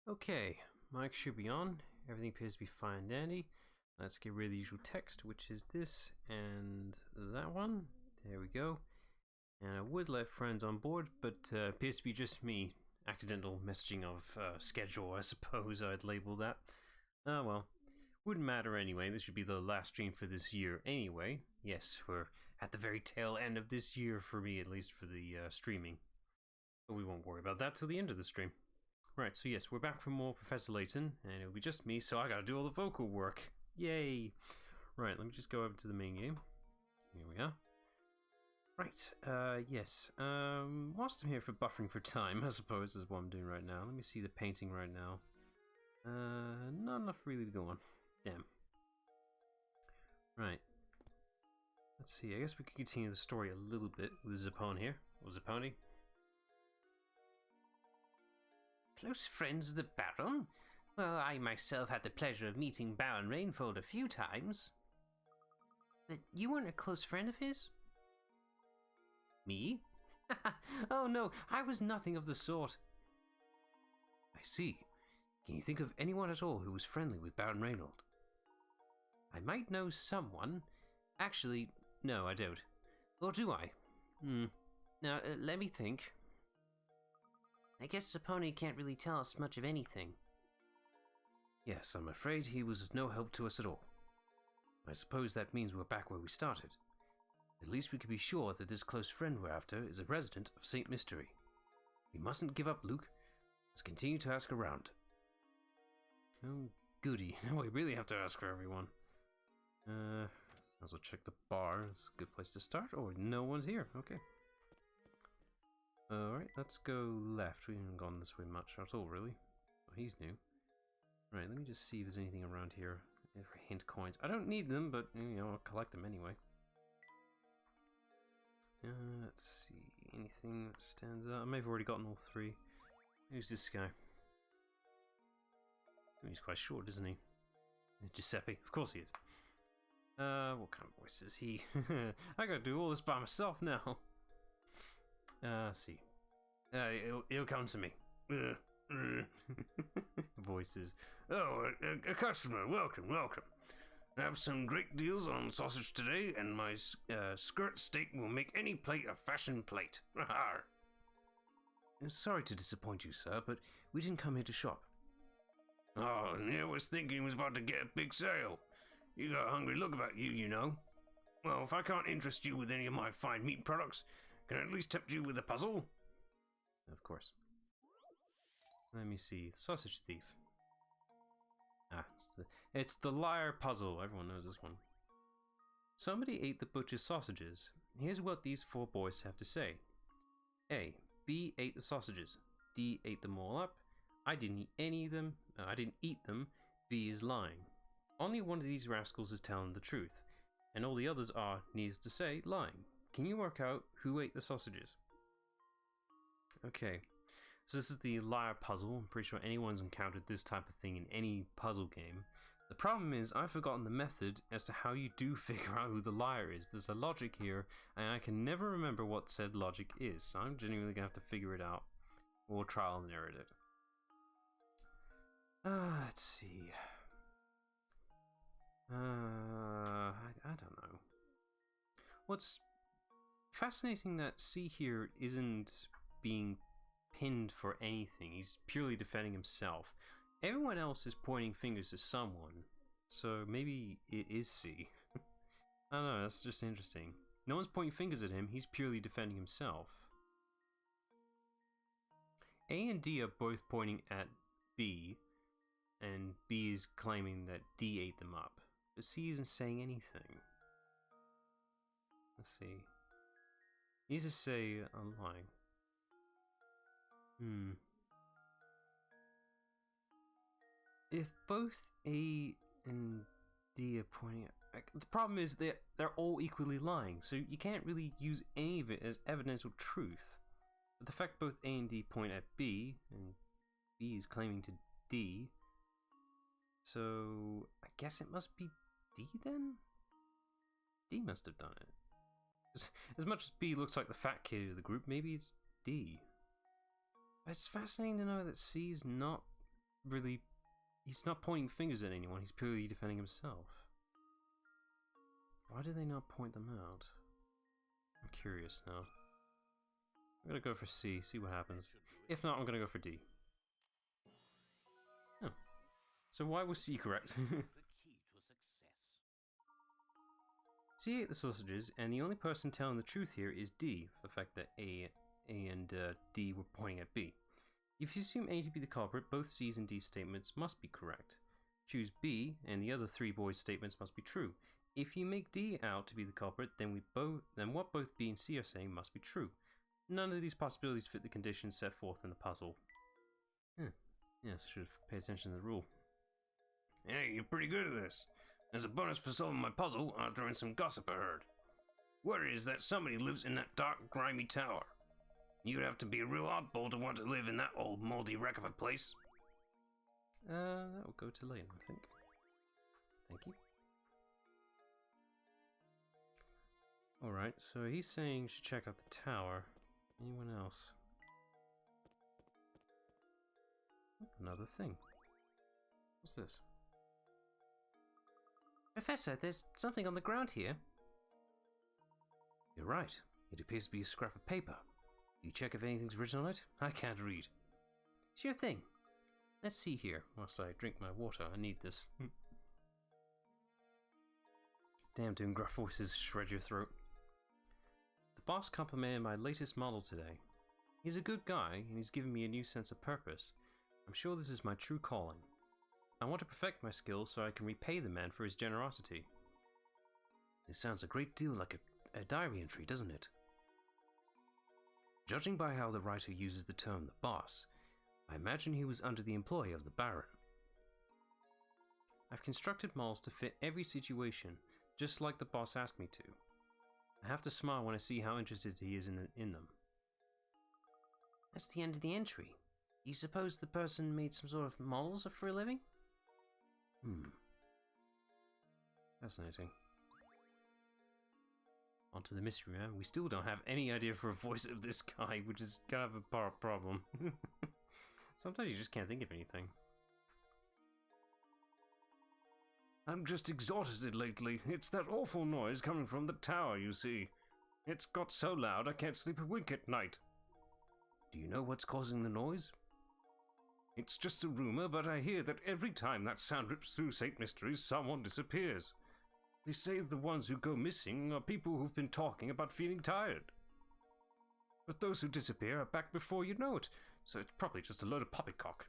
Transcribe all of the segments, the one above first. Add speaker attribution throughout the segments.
Speaker 1: Okay, mic should be on. Everything appears to be fine and dandy. Let's get rid of the usual text, which is this and that one. There we go. And I would let friends on board, but appears to be just me. Accidental messaging of schedule, I suppose I'd label that. Oh well. Wouldn't matter anyway. This should be the last stream for this year anyway. Yes, we're at the very tail end of this year for me, at least for the streaming. But we won't worry about that till the end of the stream. Right, so yes, we're back for more Professor Layton, and it'll be just me, so I gotta do all the vocal work. Yay! Right, let me just go over to the main game. Here we are. Right, yes. Whilst I'm here for buffering for time, I suppose is what I'm doing right now. Let me see the painting right now. Not enough really to go on. Damn. Right. Let's see, I guess we could continue the story a little bit with Zappone here. Or Zappone.
Speaker 2: Close friends of the Baron? Well, I myself had the pleasure of meeting Baron Rainfold a few times. But you weren't a close friend of his? Me? Oh no, I was nothing of the sort.
Speaker 1: I see. Can you think of anyone at all who was friendly with Baron Rainfold?
Speaker 2: I might know someone. Actually, no, I don't. Or do I? Now, let me think. I guess Zappone can't really tell us much of anything.
Speaker 1: Yes, I'm afraid he was no help to us at all. I suppose that means we're back where we started. At least we can be sure that this close friend we're after is a resident of St. Mystery. We mustn't give up, Luke. Let's continue to ask around. Oh, goody. Now we really have to ask for everyone. I'll also check the bar. It's a good place to start. Oh, no one's here. Okay. Alright, let's go left. We haven't gone this way much at all, really. Oh, he's new. Right, let me just see if there's anything around here. Hint coins. I don't need them, but, you know, I'll collect them anyway. Let's see. Anything that stands out? I may have already gotten all three. Who's this guy? Oh, he's quite short, isn't he? Giuseppe. Of course he is. What kind of voice is he? I gotta do all this by myself now. Let's see. He'll come to me. Voices. Oh, a customer. Welcome, welcome. I have some great deals on sausage today, and my skirt steak will make any plate a fashion plate. Sorry to disappoint you, sir, but we didn't come here to shop. Oh, I was thinking he was about to get a big sale. You got a hungry look about you, you know. Well, if I can't interest you with any of my fine meat products, can I at least tempt you with a puzzle? Of course. Let me see. Sausage thief. It's the liar puzzle. Everyone knows this one. Somebody ate the butcher's sausages. Here's what these four boys have to say. A. B ate the sausages. D ate them all up. I didn't eat any of them. I didn't eat them. B is lying. Only one of these rascals is telling the truth, and all the others are, needless to say, lying. Can you work out who ate the sausages? Okay, so this is the liar puzzle. I'm pretty sure anyone's encountered this type of thing in any puzzle game. The problem is I've forgotten the method as to how you do figure out who the liar is. There's a logic here, and I can never remember what said logic is, so I'm genuinely going to have to figure it out, or trial and error it. Let's see. I don't know. What's fascinating that C here isn't being pinned for anything. He's purely defending himself. Everyone else is pointing fingers to someone, so maybe it is C. I don't know, that's just interesting. No one's pointing fingers at him, he's purely defending himself. A and D are both pointing at B, and B is claiming that D ate them up. But C isn't saying anything. Let's see. He needs to say I'm lying. If both A and D are pointing at... The problem is they're all equally lying, so you can't really use any of it as evidential truth. But the fact both A and D point at B, and B is claiming to D, so I guess it must be D then? D must have done it. As much as B looks like the fat kid of the group, maybe it's D. It's fascinating to know that C is not really... He's not pointing fingers at anyone, he's purely defending himself. Why do they not point them out? I'm curious now. I'm gonna go for C, see what happens. If not, I'm gonna go for D. Oh. So why was C correct? C ate the sausages, and the only person telling the truth here is D, for the fact that A and D were pointing at B. If you assume A to be the culprit, both C's and D's statements must be correct. Choose B, and the other three boys' statements must be true. If you make D out to be the culprit, then what both B and C are saying must be true. None of these possibilities fit the conditions set forth in the puzzle. Yes, should have paid attention to the rule.
Speaker 3: Hey, you're pretty good at this. As a bonus for solving my puzzle, I'll throw in some gossip I heard. Word is that somebody lives in that dark, grimy tower. You'd have to be a real oddball to want to live in that old moldy wreck of a place.
Speaker 1: That will go to Layton, I think. Thank you. Alright, so he's saying you should check out the tower. Anyone else? Another thing. What's this?
Speaker 2: Professor, there's something on the ground here.
Speaker 1: You're right. It appears to be a scrap of paper. You check if anything's written on it? I can't read.
Speaker 2: Sure thing.
Speaker 1: Let's see here, whilst I drink my water. I need this. Damn, doing gruff voices shred your throat. The boss complimented my latest model today. He's a good guy, and he's given me a new sense of purpose. I'm sure this is my true calling. I want to perfect my skills so I can repay the man for his generosity. This sounds a great deal like a diary entry, doesn't it? Judging by how the writer uses the term the boss, I imagine he was under the employ of the Baron. I've constructed models to fit every situation, just like the boss asked me to. I have to smile when I see how interested he is in them.
Speaker 2: That's the end of the entry. You suppose the person made some sort of models for a living?
Speaker 1: Fascinating. On to the mystery man. We still don't have any idea for a voice of this guy, which is kind of a problem. Sometimes you just can't think of anything.
Speaker 3: I'm just exhausted lately. It's that awful noise coming from the tower, you see. It's got so loud I can't sleep a wink at night.
Speaker 1: Do you know what's causing the noise?
Speaker 3: It's just a rumor, but I hear that every time that sound rips through St. Mysteries, someone disappears. They say the ones who go missing are people who've been talking about feeling tired. But those who disappear are back before you know it, so it's probably just a load of poppycock.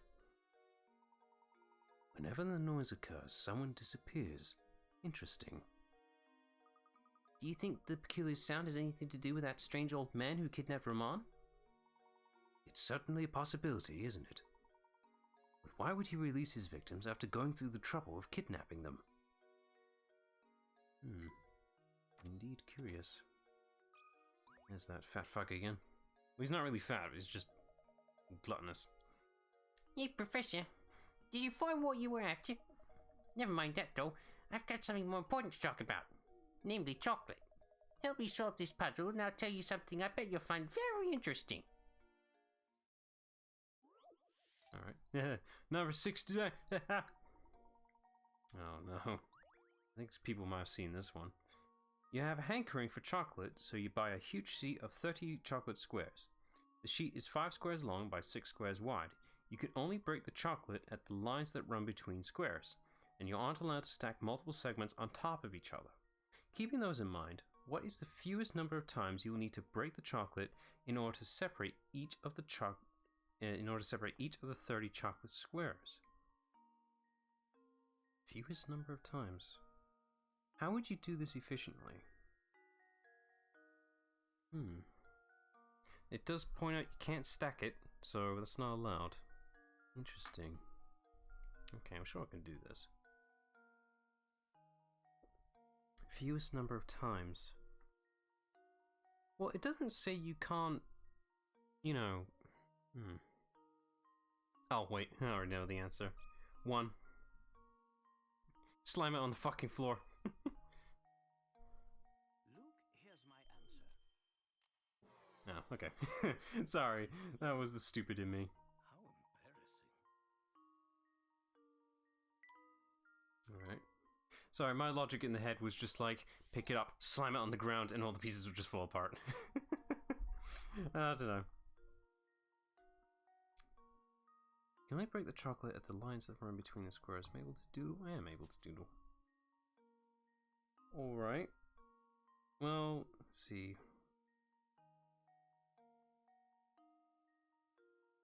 Speaker 1: Whenever the noise occurs, someone disappears. Interesting.
Speaker 2: Do you think the peculiar sound has anything to do with that strange old man who kidnapped Ramon?
Speaker 1: It's certainly a possibility, isn't it? But why would he release his victims after going through the trouble of kidnapping them? Indeed curious. There's that fat fuck again. Well, he's not really fat, he's just gluttonous.
Speaker 2: Hey, Professor. Did you find what you were after? Never mind that, though. I've got something more important to talk about. Namely, chocolate. Help me solve this puzzle, and I'll tell you something I bet you'll find very interesting.
Speaker 1: Alright. Number 69. Oh no. I think people might have seen this one. You have a hankering for chocolate, so you buy a huge sheet of 30 chocolate squares. The sheet is 5 squares long by 6 squares wide. You can only break the chocolate at the lines that run between squares, and you aren't allowed to stack multiple segments on top of each other. Keeping those in mind, what is the fewest number of times you will need to break the chocolate in order to separate each of the 30 chocolate squares? Fewest number of times. How would you do this efficiently? It does point out you can't stack it, so that's not allowed. Interesting. Okay, I'm sure I can do this. Fewest number of times. Well, it doesn't say you can't, you know... Oh, wait, I already know the answer. 1. Slam it on the fucking floor.
Speaker 4: Luke, here's my answer.
Speaker 1: Oh, okay. Sorry, that was the stupid in me.
Speaker 4: How embarrassing.
Speaker 1: Sorry, my logic in the head was just like, pick it up, slam it on the ground, and all the pieces would just fall apart. I don't know. Can I break the chocolate at the lines that run between the squares? Am I able to doodle? I am able to doodle. Alright. Well, let's see.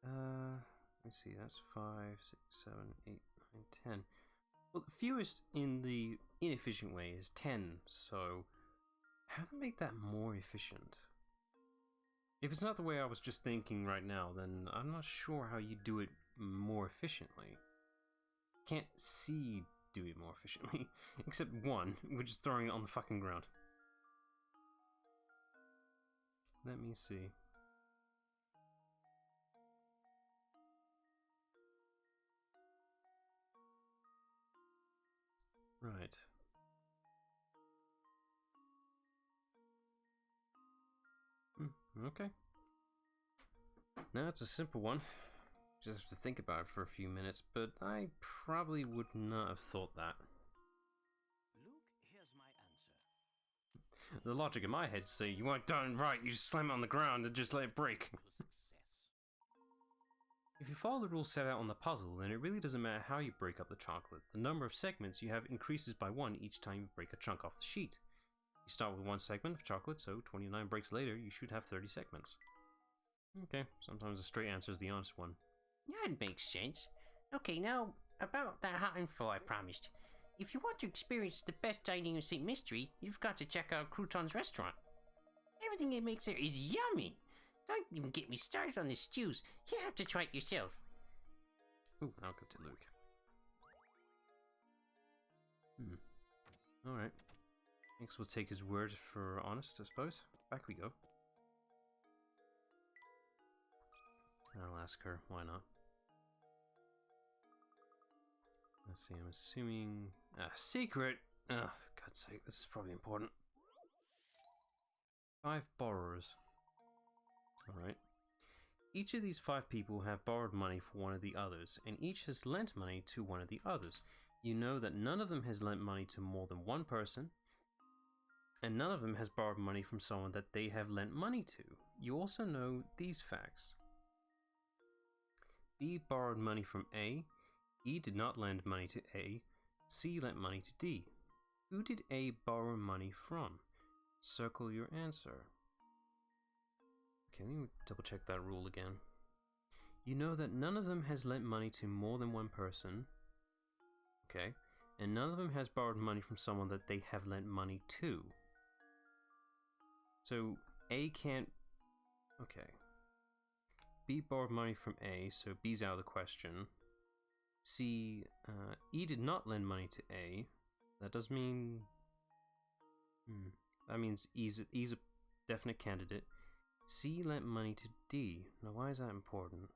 Speaker 1: Let me see, that's 5, 6, 7, 8, 9, 10. Well, the fewest in the inefficient way is 10, so how to make that more efficient? If it's not the way I was just thinking right now, then I'm not sure how you do it more efficiently. Can't see do it more efficiently, except one, which is throwing it on the fucking ground. Let me see. Right. Okay. Now it's a simple one. Just have to think about it for a few minutes, but I probably would not have thought that.
Speaker 4: Luke, here's my answer.
Speaker 1: The logic in my head is say you weren't done right, you just slam it on the ground and just let it break.
Speaker 4: To success.
Speaker 1: If you follow the rules set out on the puzzle, then it really doesn't matter how you break up the chocolate. The number of segments you have increases by 1 each time you break a chunk off the sheet. You start with 1 segment of chocolate, so 29 breaks later, you should have 30 segments. Okay, sometimes the straight answer is the honest one.
Speaker 2: That makes sense. Okay, now, about that hot info I promised. If you want to experience the best dining in St. Mystery, you've got to check out Crouton's restaurant. Everything it makes there is yummy. Don't even get me started on the stews. You have to try it yourself.
Speaker 1: Ooh, I'll go to Luke. Alright. Next we'll take his word for honest, I suppose. Back we go. I'll ask her, why not? Let's see, I'm assuming... secret! Oh, for God's sake, this is probably important. 5 borrowers. Alright. Each of these 5 people have borrowed money for one of the others, and each has lent money to one of the others. You know that none of them has lent money to more than one person, and none of them has borrowed money from someone that they have lent money to. You also know these facts. B borrowed money from A, E did not lend money to A, C lent money to D. Who did A borrow money from? Circle your answer. Okay, let me double check that rule again. You know that none of them has lent money to more than one person. Okay. And none of them has borrowed money from someone that they have lent money to. So A can't... Okay. B borrowed money from A, so B's out of the question. C, E did not lend money to A. That does mean... That means E's a definite candidate. C lent money to D. Now why is that important?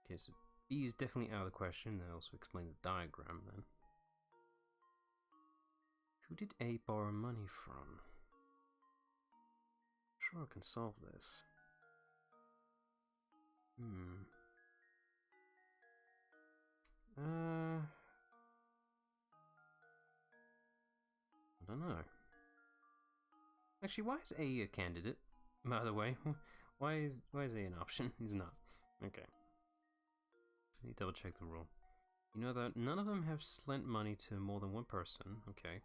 Speaker 1: Okay, so B is definitely out of the question. That also explains the diagram then. Who did A borrow money from? Sure, I can solve this. I don't know. Actually, why is A a candidate? By the way, why is A an option? He's not. Okay. Let me double check the rule. You know that none of them have lent money to more than one person. Okay.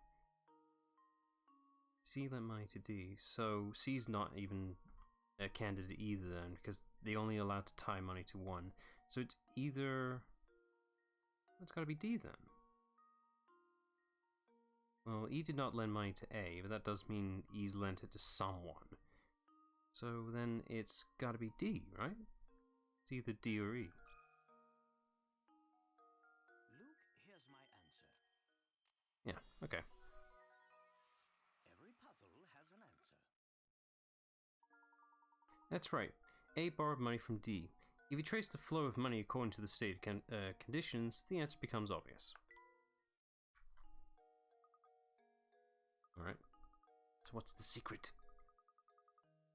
Speaker 1: C lent money to D, so C's not even a candidate either then, because they only allowed to tie money to one. So it's either... It's gotta be D then. Well, E did not lend money to A, but that does mean E's lent it to someone. So then it's gotta be D, right? It's either D or E.
Speaker 4: Luke, here's my answer.
Speaker 1: Yeah, okay.
Speaker 4: Every puzzle has an answer.
Speaker 1: That's right. A borrowed money from D. If you trace the flow of money according to the stated conditions, the answer becomes obvious. Alright. So what's the secret?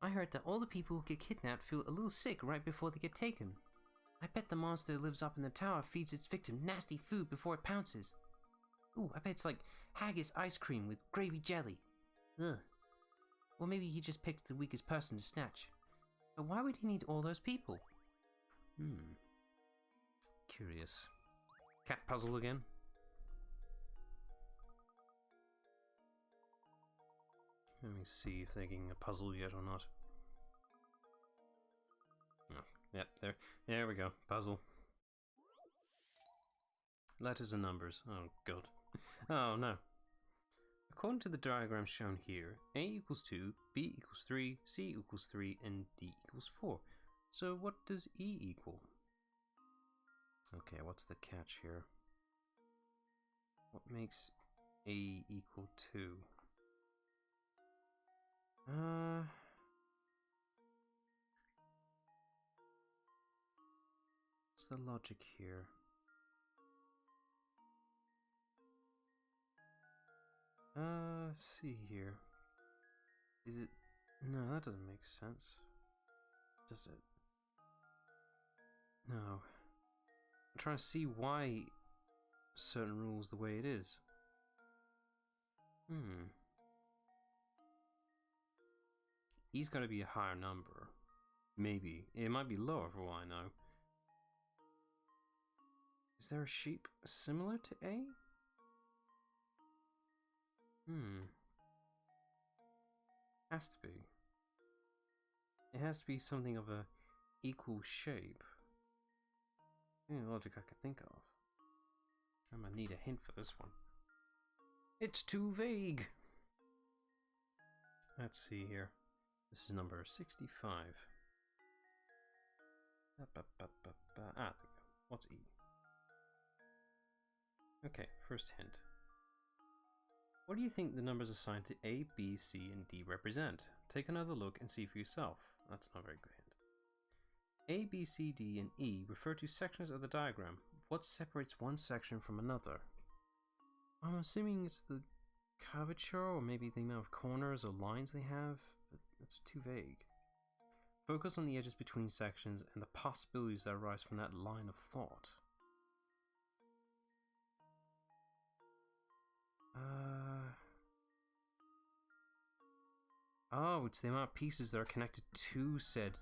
Speaker 2: I heard that all the people who get kidnapped feel a little sick right before they get taken. I bet the monster that lives up in the tower feeds its victim nasty food before it pounces. Ooh, I bet it's like haggis ice cream with gravy jelly. Ugh. Or maybe he just picked the weakest person to snatch. But why would he need all those people?
Speaker 1: Curious. Cat puzzle again? Let me see if they're getting a puzzle yet or not. Oh, yep, there we go. Puzzle. Letters and numbers. Oh, God. Oh, no. According to the diagram shown here, A equals 2, B equals 3, C equals 3, and D equals 4. So what does E equal? Okay, what's the catch here? What makes A equal 2? What's the logic here? Let's see here. Is it? No, that doesn't make sense. Does it? No. I'm trying to see why certain rules the way it is. E's got to be a higher number. Maybe. It might be lower for all I know. Is there a sheep similar to A? Has to be. It has to be something of a equal shape. The only logic I can think of. I'm gonna need a hint for this one. It's too vague! Let's see here. This is number 65. There we go. What's E? Okay, first hint. What do you think the numbers assigned to A, B, C, and D represent? Take another look and see for yourself. That's not a very good hint. A, B, C, D, and E refer to sections of the diagram. What separates one section from another? I'm assuming it's the curvature, or maybe the amount of corners or lines they have, but that's too vague. Focus on the edges between sections and the possibilities that arise from that line of thought. Oh, it's the amount of pieces that are connected to said.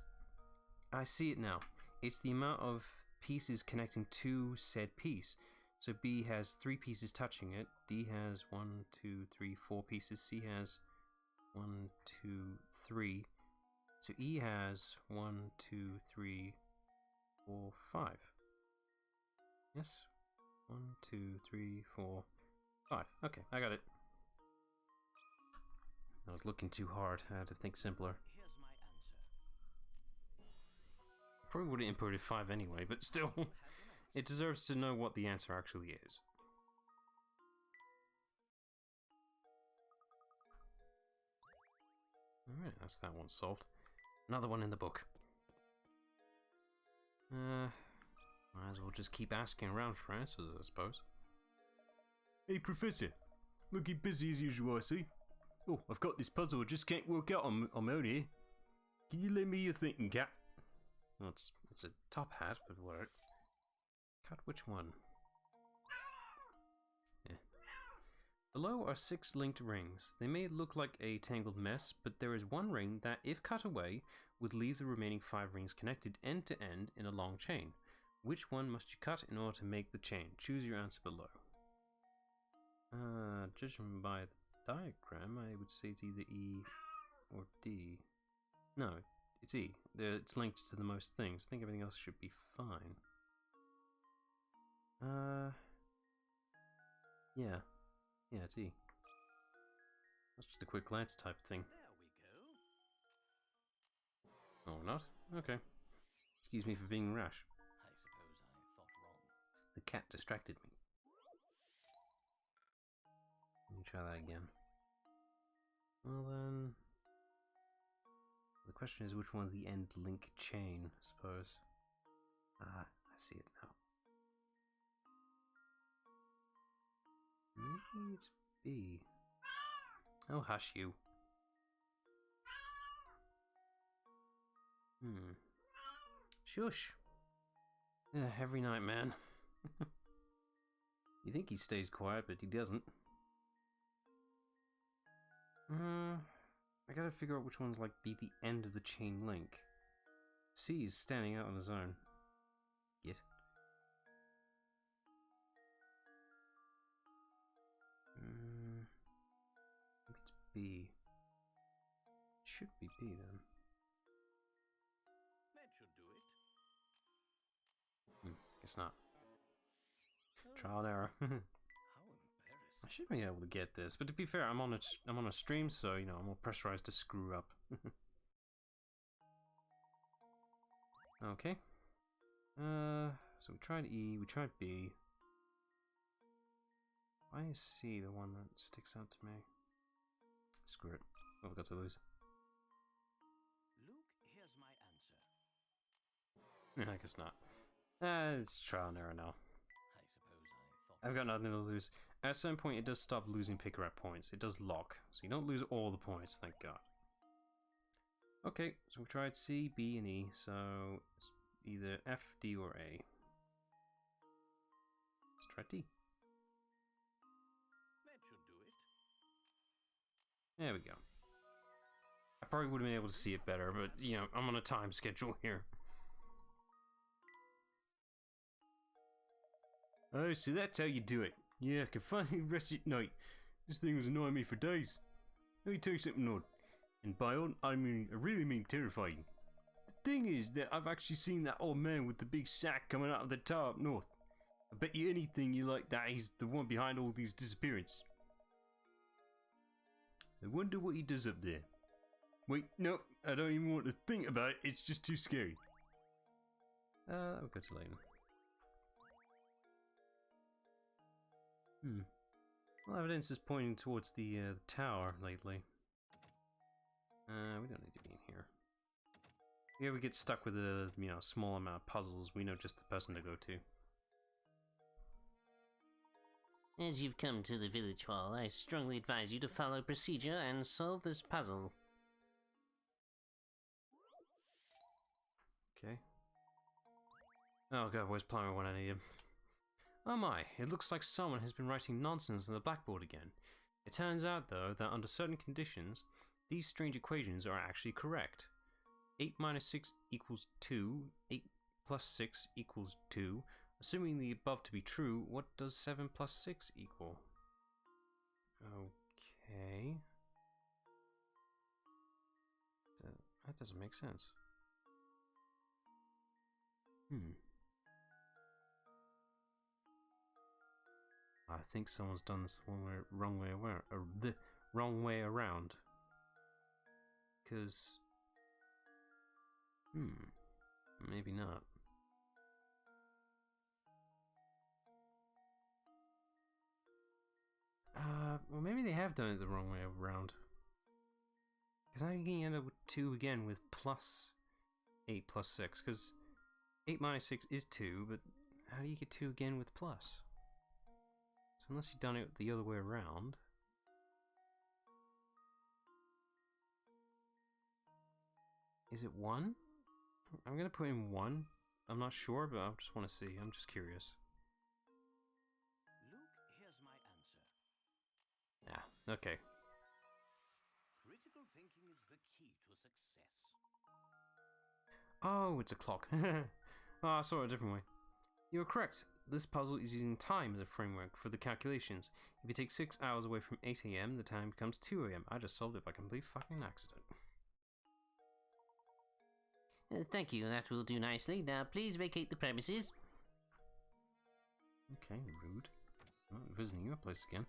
Speaker 1: I see it now. It's the amount of pieces connecting to said piece. So B has 3 pieces touching it. D has 1, 2, 3, 4 pieces. C has 1, 2, 3. So E has 1, 2, 3, 4, 5. Yes? 1, 2, 3, 4, 5. Okay, I got it. I was looking too hard. I had to think simpler.
Speaker 4: Here's my answer.
Speaker 1: Probably would have inputted 5 anyway, but still. It deserves to know what the answer actually is. Alright, that's that one solved. Another one in the book. Might as well just keep asking around for answers, I suppose.
Speaker 3: Hey, Professor. Looking busy as usual, I see. Oh, I've got this puzzle I just can't work out on my own here. Can you lend me your thinking cap?
Speaker 1: Well, it's a top hat, but what? Cut which one? Yeah. Below are 6 linked rings. They may look like a tangled mess, but there is one ring that, if cut away, would leave the remaining 5 rings connected end to end in a long chain. Which one must you cut in order to make the chain? Choose your answer below. Judging by the diagram, I would say it's either E or D. No, it's E. It's linked to the most things. I think everything else should be fine. Yeah, it's E. That's just a quick glance type thing.
Speaker 4: There we go.
Speaker 1: Oh, not? Okay. Excuse me for being rash.
Speaker 4: I suppose I thought wrong.
Speaker 1: The cat distracted me. Let me try that again. Well then... The question is which one's the end link chain, I suppose. Ah, I see it now. Maybe it's B. Oh, hush you. Shush. Yeah, every night, man. You think he stays quiet, but he doesn't. I gotta figure out which ones like be the end of the chain link. C is standing out on his own. Git. Maybe it's B. It should be B then.
Speaker 4: That should do it.
Speaker 1: Guess not. Trial and error.
Speaker 4: How
Speaker 1: I
Speaker 4: embarrassing.
Speaker 1: should be able to get this, but to be fair, I'm on a stream, so you know I'm more pressurized to screw up. Okay. So we tried E, we tried B. Why is C the one that sticks out to me? Screw it. What have I got to lose?
Speaker 4: Luke, here's my answer.
Speaker 1: I guess not. It's trial and error now.
Speaker 4: I suppose I thought.
Speaker 1: I've got nothing to lose. At a certain point, it does stop losing picker at points. It does lock, so you don't lose all the points, thank God. Okay, so we tried C, B, and E, so it's either F, D, or A. Let's try D.
Speaker 4: That should do it.
Speaker 1: There we go. I probably would have been able to see it better, but, you know, I'm on a time schedule here. Oh, so that's how you do it. Yeah, I can finally rest at night. This thing was annoying me for days. Let me tell you something odd. And by odd, I really mean terrifying. The thing is that I've actually seen that old man with the big sack coming out of the tower up north. I bet you anything you like that he's the one behind all these disappearances. I wonder what he does up there. Wait, no, I don't even want to think about it, it's just too scary. I'll go to Layton. Well, evidence is pointing towards the tower lately. We don't need to be in here. Here we get stuck with a small amount of puzzles. We know just the person to go to.
Speaker 2: As you've come to the village hall, I strongly advise you to follow procedure and solve this puzzle.
Speaker 1: Okay. Oh god, where's Plumber when I need him? Oh my, it looks like someone has been writing nonsense on the blackboard again. It turns out, though, that under certain conditions, these strange equations are actually correct. 8 minus 6 equals 2, 8 plus 6 equals 2. Assuming the above to be true, what does 7 plus 6 equal? Okay. That doesn't make sense. I think someone's done this the wrong way around. Because, maybe not. Well, maybe they have done it the wrong way around. Because I'm going to end up with 2 again with plus 8 plus 6. Because 8 minus 6 is 2, but how do you get 2 again with plus? So unless you've done it the other way around. Is it 1? I'm going to put in 1. I'm not sure, but I just want to see. I'm just curious.
Speaker 4: Luke, here's my answer.
Speaker 1: Yeah, okay.
Speaker 4: Critical thinking is the key to success.
Speaker 1: Oh, it's a clock. Oh, I saw it a different way. You're correct. This puzzle is using time as a framework for the calculations. If you take 6 hours away from 8 AM, the time becomes 2 AM. I just solved it by complete fucking accident.
Speaker 2: Thank you, that will do nicely. Now please vacate the premises.
Speaker 1: Okay, rude. Oh, visiting your place again.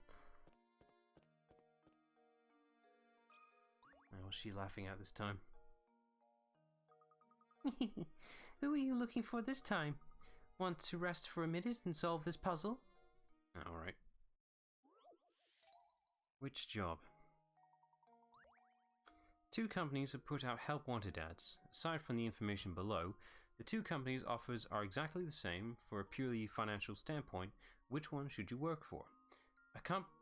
Speaker 1: What's she laughing at this time?
Speaker 2: Who are you looking for this time? Want to rest for a minute and solve this puzzle?
Speaker 1: Alright. Which job? 2 companies have put out help wanted ads. Aside from the information below, the 2 companies' offers are exactly the same. For a purely financial standpoint, which one should you work for?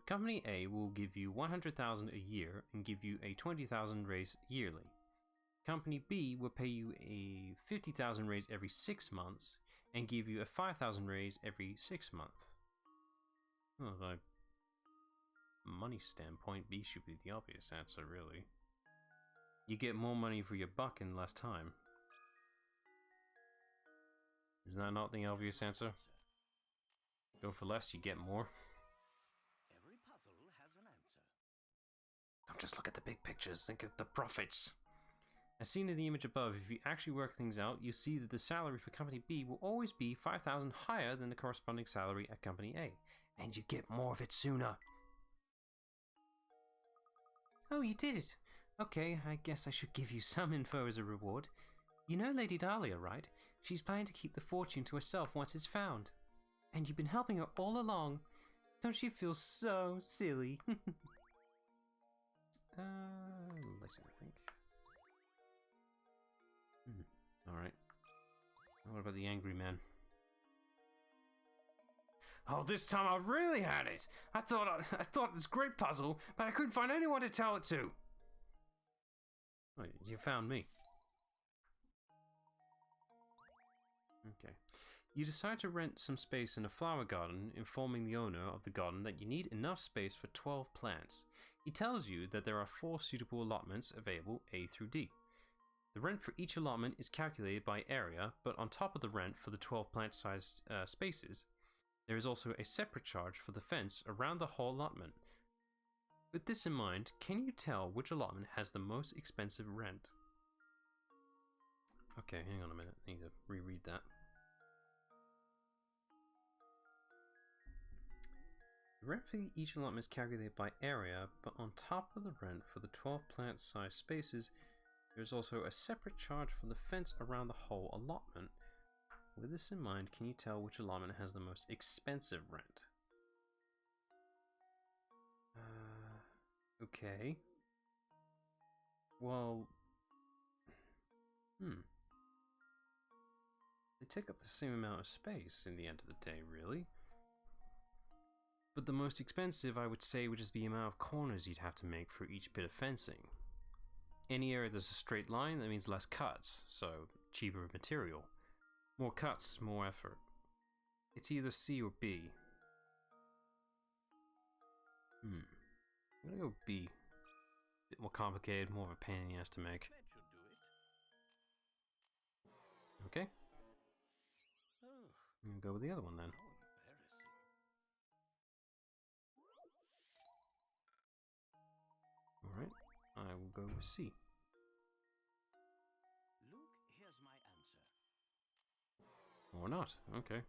Speaker 1: Company A will give you 100,000 a year and give you a 20,000 raise yearly. Company B will pay you a 50,000 raise every 6 months and give you a 5,000 raise every 6 months. Well, by money standpoint, B should be the obvious answer, really. You get more money for your buck in less time. Is that not the obvious answer? Go for less, you get more.
Speaker 4: Every puzzle has an answer.
Speaker 3: Don't just look at the big pictures, think of the profits.
Speaker 1: As seen in the image above, if you actually work things out, you'll see that the salary for Company B will always be 5,000 higher than the corresponding salary at Company A.
Speaker 3: And you get more of it sooner.
Speaker 1: Oh, you did it! Okay, I guess I should give you some info as a reward. You know Lady Dahlia, right? She's planning to keep the fortune to herself once it's found. And you've been helping her all along. Don't you feel so silly? Let's see, I think. Alright. What about the angry man?
Speaker 3: Oh, this time I really had it! I thought this great puzzle, but I couldn't find anyone to tell it to.
Speaker 1: Oh, you found me. Okay. You decide to rent some space in a flower garden, informing the owner of the garden that you need enough space for 12 plants. He tells you that there are 4 suitable allotments available, A through D. The rent for each allotment is calculated by area, but on top of the rent for the 12 plant-sized spaces, there is also a separate charge for the fence around the whole allotment. With this in mind, can you tell which allotment has the most expensive rent? Okay, hang on a minute. I need to reread that. The rent for each allotment is calculated by area, but on top of the rent for the 12 plant-sized spaces, there is also a separate charge for the fence around the whole allotment. With this in mind, can you tell which allotment has the most expensive rent? Okay. Well... They take up the same amount of space in the end of the day, really. But the most expensive, I would say, would just be the amount of corners you'd have to make for each bit of fencing. Any area there's a straight line, that means less cuts, so cheaper material. More cuts, more effort. It's either C or B. I'm gonna go B. Bit more complicated, more of a pain in the ass to make.
Speaker 4: That should do it.
Speaker 1: Okay,
Speaker 4: Oh,
Speaker 1: I'm gonna go with the other one then.
Speaker 4: how embarrassing.
Speaker 1: Alright, I will go with C.
Speaker 4: Luke, here's my answer.
Speaker 1: Or not, okay.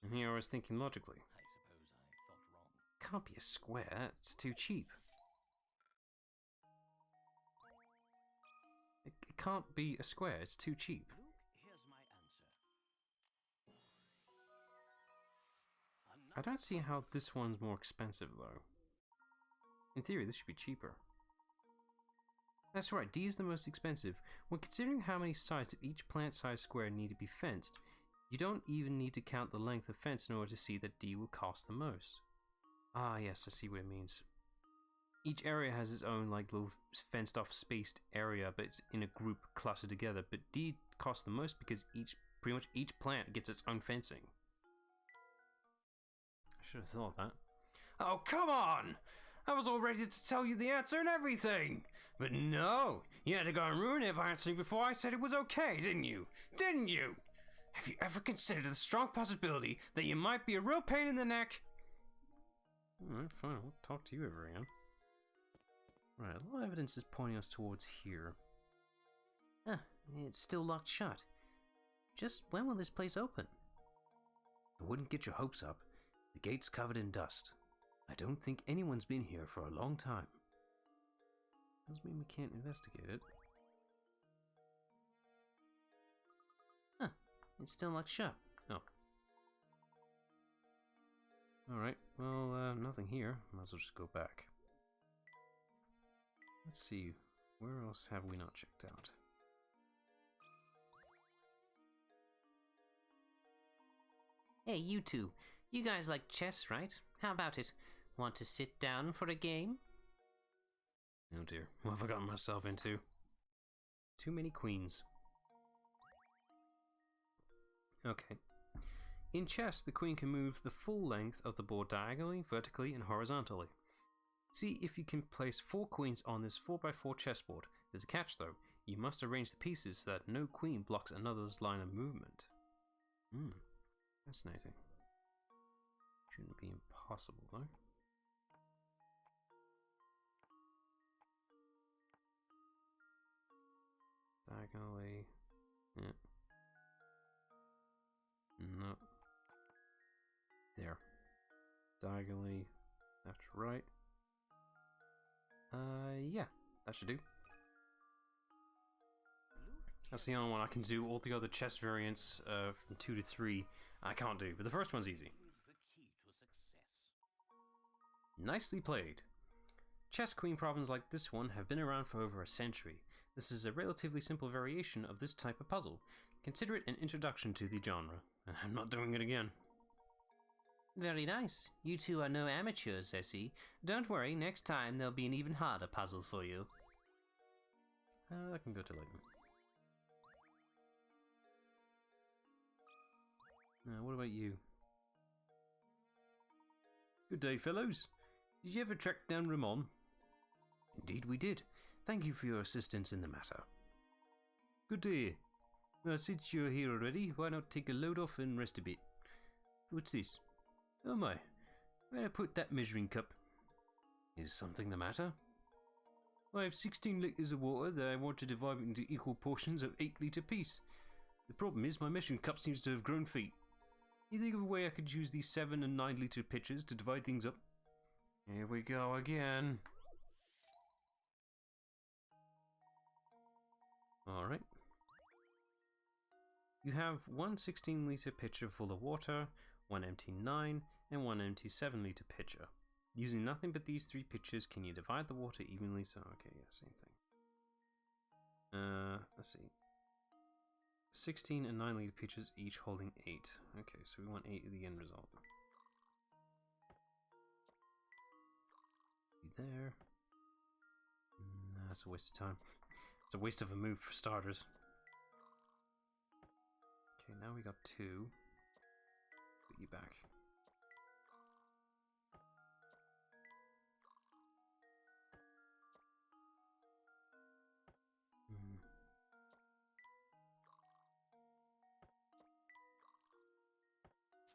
Speaker 1: And here I was thinking logically.
Speaker 4: I suppose I thought wrong.
Speaker 1: Can't be a square, it's too cheap. It can't be a square, it's too cheap.
Speaker 4: Luke, here's my answer.
Speaker 1: I don't see how this one's more expensive though. In theory, this should be cheaper. That's right, D is the most expensive. When considering how many sides of each plant-sized square need to be fenced, you don't even need to count the length of fence in order to see that D will cost the most. Ah yes, I see what it means. Each area has its own like little fenced off spaced area, but it's in a group clustered together. But D costs the most because pretty much each plant gets its own fencing. I should have thought that.
Speaker 3: Oh, come on! I was all ready to tell you the answer and everything! But no! You had to go and ruin it by answering before I said it was okay, didn't you? Didn't you? Have you ever considered the strong possibility that you might be a real pain in the neck?
Speaker 1: Alright, fine, I'll talk to you ever again. Right, a lot of evidence is pointing us towards here.
Speaker 2: It's still locked shut. Just when will this place open?
Speaker 1: I wouldn't get your hopes up. The gate's covered in dust. I don't think anyone's been here for a long time. Doesn't mean we can't investigate it.
Speaker 2: It's still locked shut.
Speaker 1: Oh. Alright, well, nothing here. Might as well just go back. Let's see, where else have we not checked out?
Speaker 2: Hey, you two. You guys like chess, right? How about it? Want to sit down for a game?
Speaker 1: Oh dear, what have I gotten myself into? Too many queens. Okay, In chess, the queen can move the full length of the board diagonally, vertically, and horizontally. See if you can place 4 queens on this 4x4 chessboard. There's a catch though. You must arrange the pieces so that no queen blocks another's line of movement. Fascinating. Shouldn't be impossible though. Diagonally. Yeah. No. There. Diagonally, left to right. Yeah, that should do. That's the only one I can do. All the other chess variants from 2 to 3 I can't do, but the first one's easy. Nicely played. Chess queen problems like this one have been around for over a century. This is a relatively simple variation of this type of puzzle. Consider it an introduction to the genre. I'm not doing it again.
Speaker 2: Very nice. You two are no amateurs, I see. Don't worry, next time there'll be an even harder puzzle for you.
Speaker 1: I can go to Layton. What about you?
Speaker 3: Good day, fellows. Did you ever track down Ramon?
Speaker 1: Indeed we did. Thank you for your assistance in the matter.
Speaker 3: Good to hear. Well, since you're here already, why not take a load off and rest a bit? What's this? Oh my, where did I put that measuring cup?
Speaker 1: Is something the matter?
Speaker 3: I have 16 litres of water that I want to divide into equal portions of 8-litre piece. The problem is my measuring cup seems to have grown feet. You think of a way I could use these 7 and 9-litre pitchers to divide things up?
Speaker 1: Here we go again. Alright. You have one 16-litre pitcher full of water, one empty 9, and one empty 7-litre pitcher. Using nothing but these 3 pitchers, can you divide the water evenly? So, okay, yeah, same thing. Let's see. 16 and 9-litre pitchers, each holding 8. Okay, so we want 8 of the end result. There. Nah, it's a waste of time. It's a waste of a move for starters. Okay, now we got 2. Put you back.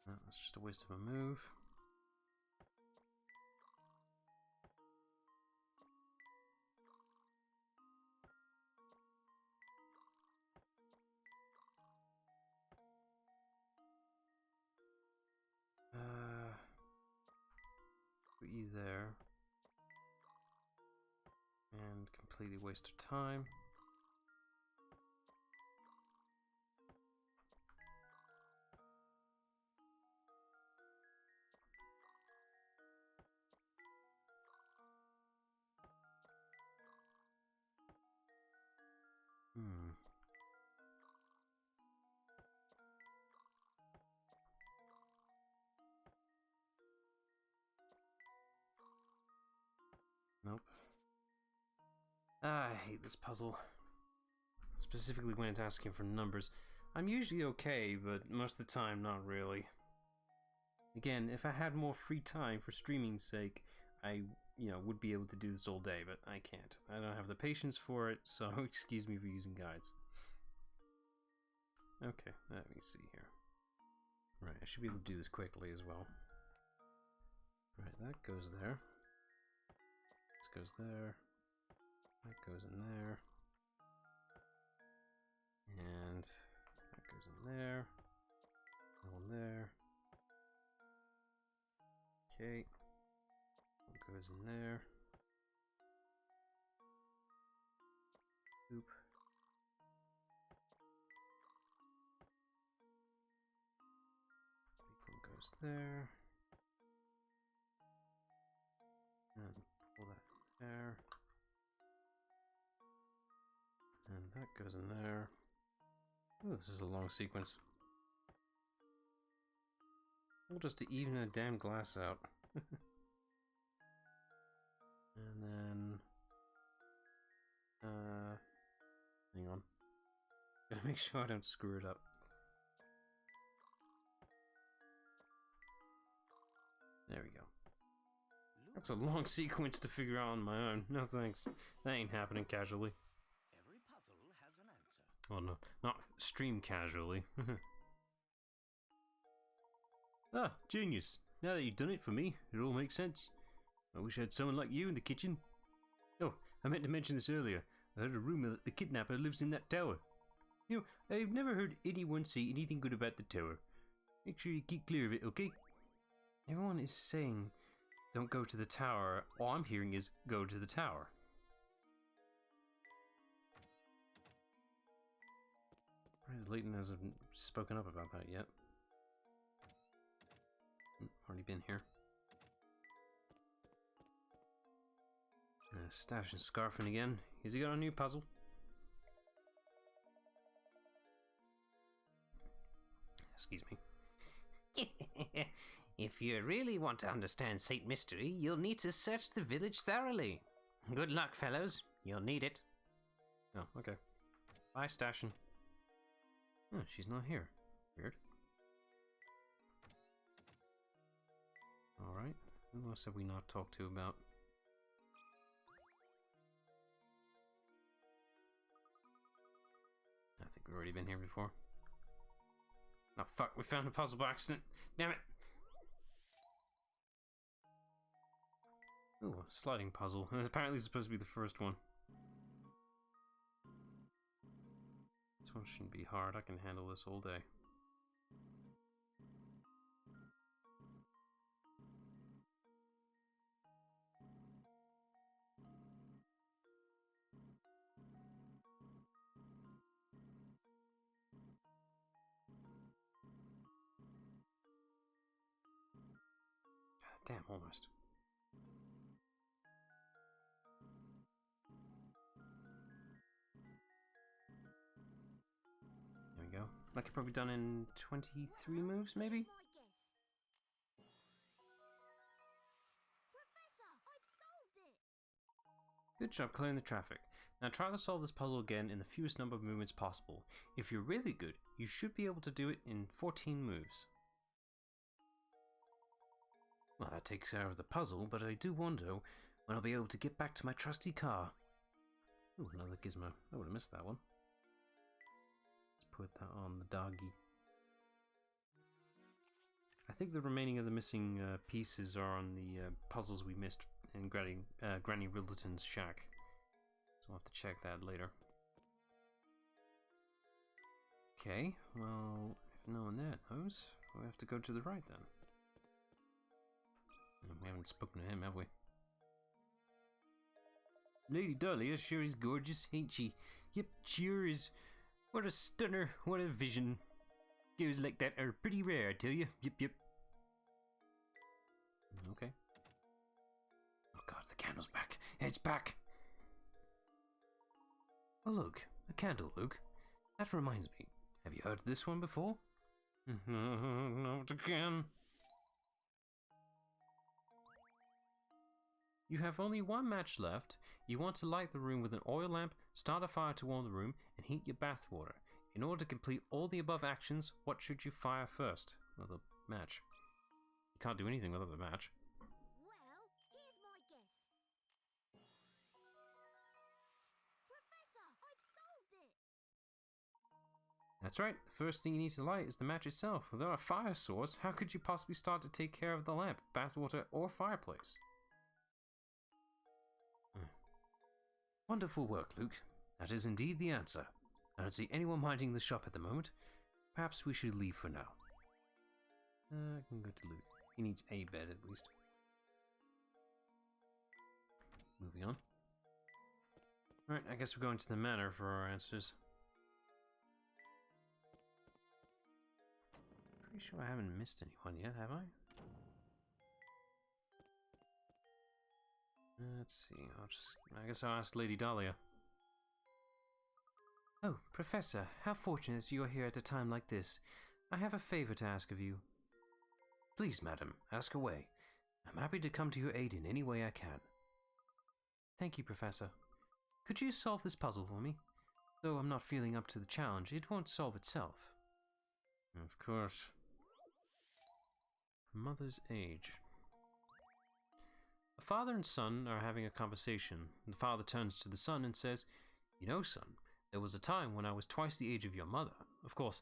Speaker 1: No, that's just a waste of a move. Put you there. And completely waste of time. Nope. I hate this puzzle. Specifically when it's asking for numbers. I'm usually okay, but most of the time not really. Again, if I had more free time for streaming's sake, I, would be able to do this all day, but I can't. I don't have the patience for it, so excuse me for using guides. Okay, let me see here. Right, I should be able to do this quickly as well. Right, that goes there. This goes there. That goes in there. And that goes in there. That one there. Okay. That goes in there. Oop. Big one goes there. And pull that in there. And that goes in there. Oh, this is a long sequence. Well, just to even a damn glass out. And then... hang on. Gotta make sure I don't screw it up. That's a long sequence to figure out on my own. No thanks. That ain't happening casually.
Speaker 4: Every puzzle has an answer.
Speaker 1: Oh no, not stream casually. Ah, genius. Now that you've done it for me, it all makes sense. I wish I had someone like you in the kitchen. Oh, I meant to mention this earlier. I heard a rumor that the kidnapper lives in that tower. You know, I've never heard anyone say anything good about the tower. Make sure you keep clear of it, okay? Everyone is saying don't go to the tower. All I'm hearing is go to the tower. Layton hasn't spoken up about that yet. Already been here. Stash and scarfing again. Has he got a new puzzle? Excuse me.
Speaker 2: If you really want to understand Saint Mystery, you'll need to search the village thoroughly. Good luck, fellows. You'll need it.
Speaker 1: Oh, okay. Bye, Stashin. Oh, she's not here. Weird. Alright. Who else have we not talked to about? I think we've already been here before. Oh fuck, we found a puzzle by accident. Damn it! Ooh, a sliding puzzle. And apparently it's supposed to be the first one. This one shouldn't be hard. I can handle this all day. Damn, almost. There we go. That could probably be done in 23 moves, maybe? Good job clearing the traffic. Now try to solve this puzzle again in the fewest number of movements possible. If you're really good, you should be able to do it in 14 moves. Well, that takes care of the puzzle, but I do wonder when I'll be able to get back to my trusty car. Ooh, another gizmo. I would have missed that one. Let's put that on the doggy. I think the remaining of the missing pieces are on the puzzles we missed in Granny Riddleton's shack. So I'll have to check that later. Okay, well, if no one there knows, we'll have to go to the right then. We haven't spoken to him, have we? Lady Dahlia sure is gorgeous, ain't she? Yep, sure is. What a stunner, what a vision. Girls like that are pretty rare, I tell you. Yep, yep. Okay. Oh god, the candle's back. It's back! Oh look, a candle, Luke. That reminds me. Have you heard this one before? Not again. You have only one match left. You want to light the room with an oil lamp, start a fire to warm the room, and heat your bath water. In order to complete all the above actions, what should you fire first? Well, the match. You can't do anything without the match.
Speaker 5: Well, here's my guess. Professor, I've solved it!
Speaker 1: That's right. The first thing you need to light is the match itself. Without a fire source, how could you possibly start to take care of the lamp, bathwater, or fireplace? Wonderful work, Luke. That is indeed the answer. I don't see anyone minding the shop at the moment. Perhaps we should leave for now. I can go to Luke. He needs a bed at least. Moving on. Alright, I guess we're going to the manor for our answers. Pretty sure I haven't missed anyone yet, have I? Let's see, I guess I'll ask Lady Dahlia. Oh, Professor, how fortunate you are here at a time like this. I have a favor to ask of you. Please, madam, ask away. I'm happy to come to your aid in any way I can. Thank you, Professor. Could you solve this puzzle for me? Though I'm not feeling up to the challenge, it won't solve itself. Of course. Mother's age. A father and son are having a conversation. The father turns to the son and says, "You know, son, there was a time when I was twice the age of your mother. Of course,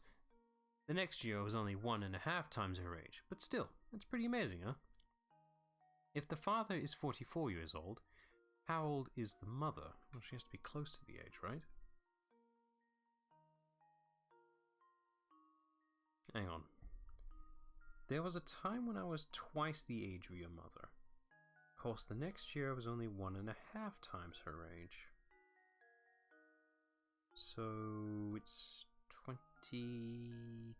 Speaker 1: the next year I was only 1.5 times her age, but still, that's pretty amazing, huh?" If the father is 44 years old, how old is the mother? Well, she has to be close to the age, right? Hang on. There was a time when I was twice the age of your mother. Of course, the next year I was only 1.5 times her age. So it's 20...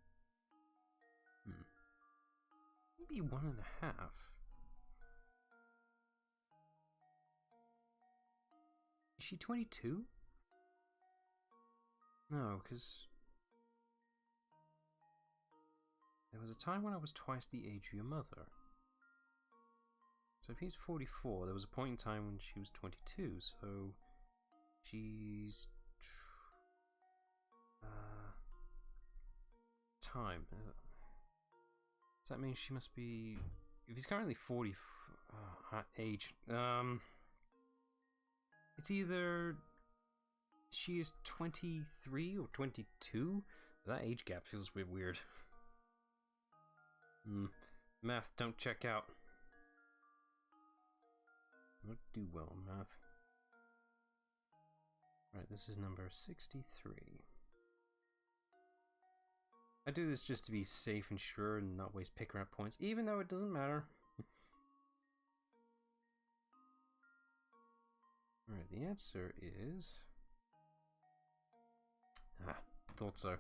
Speaker 1: Maybe 1.5. Is she 22? No, because... There was a time when I was twice the age of your mother. So if he's 44, there was a point in time when she was 22, so... She's... Time. Does that mean she must be... If he's currently 40... age... It's either... She is 23 or 22? That age gap feels a bit weird. Math don't check out. Not do well in math. Right, this is number 63. I do this just to be safe and sure and not waste picker up points, even though it doesn't matter. Alright, the answer is... thought so.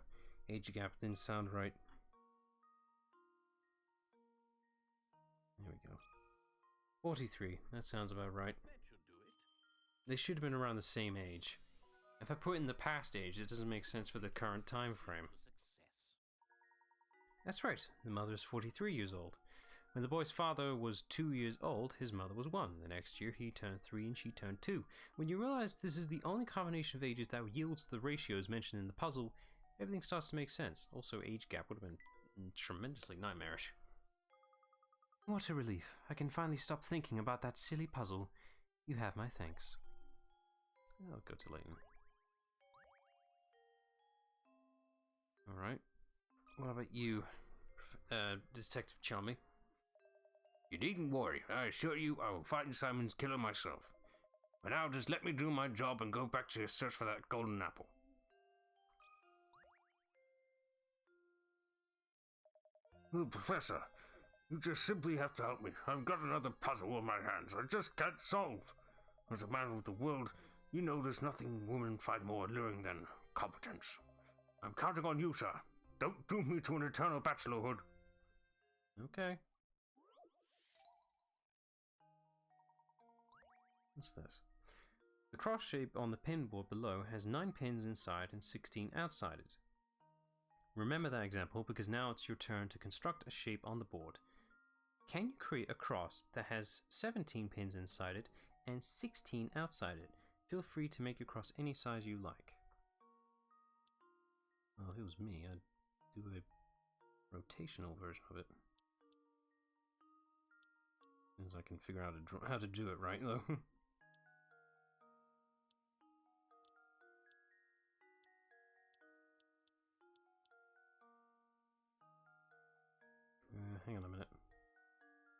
Speaker 1: Age gap didn't sound right. There we go. 43, that sounds about right.
Speaker 4: That should do it.
Speaker 1: They should have been around the same age. If I put in the past age, it doesn't make sense for the current time frame. That's right, the mother is 43 years old. When the boy's father was 2 years old, his mother was 1. The next year he turned 3 and she turned 2. When you realize this is the only combination of ages that yields the ratios mentioned in the puzzle, everything starts to make sense. Also, age gap would have been tremendously nightmarish. What a relief. I can finally stop thinking about that silly puzzle. You have my thanks. I'll go to Layton. Alright. What about you, Detective Chalmy?
Speaker 3: You needn't worry. I assure you I will find Simon's killer myself. But now just let me do my job and go back to search for that golden apple. Oh, Professor, you just simply have to help me. I've got another puzzle on my hands I just can't solve. As a man of the world, you know there's nothing women find more alluring than competence. I'm counting on you, sir. Don't doom me to an eternal bachelorhood.
Speaker 1: Okay. What's this? The cross shape on the pin board below has 9 pins inside and 16 outside it. Remember that example because now it's your turn to construct a shape on the board. Can you create a cross that has 17 pins inside it and 16 outside it? Feel free to make your cross any size you like. Well, if it was me, I'd do a rotational version of it. As I can figure out how to do it right, though. Hang on a minute.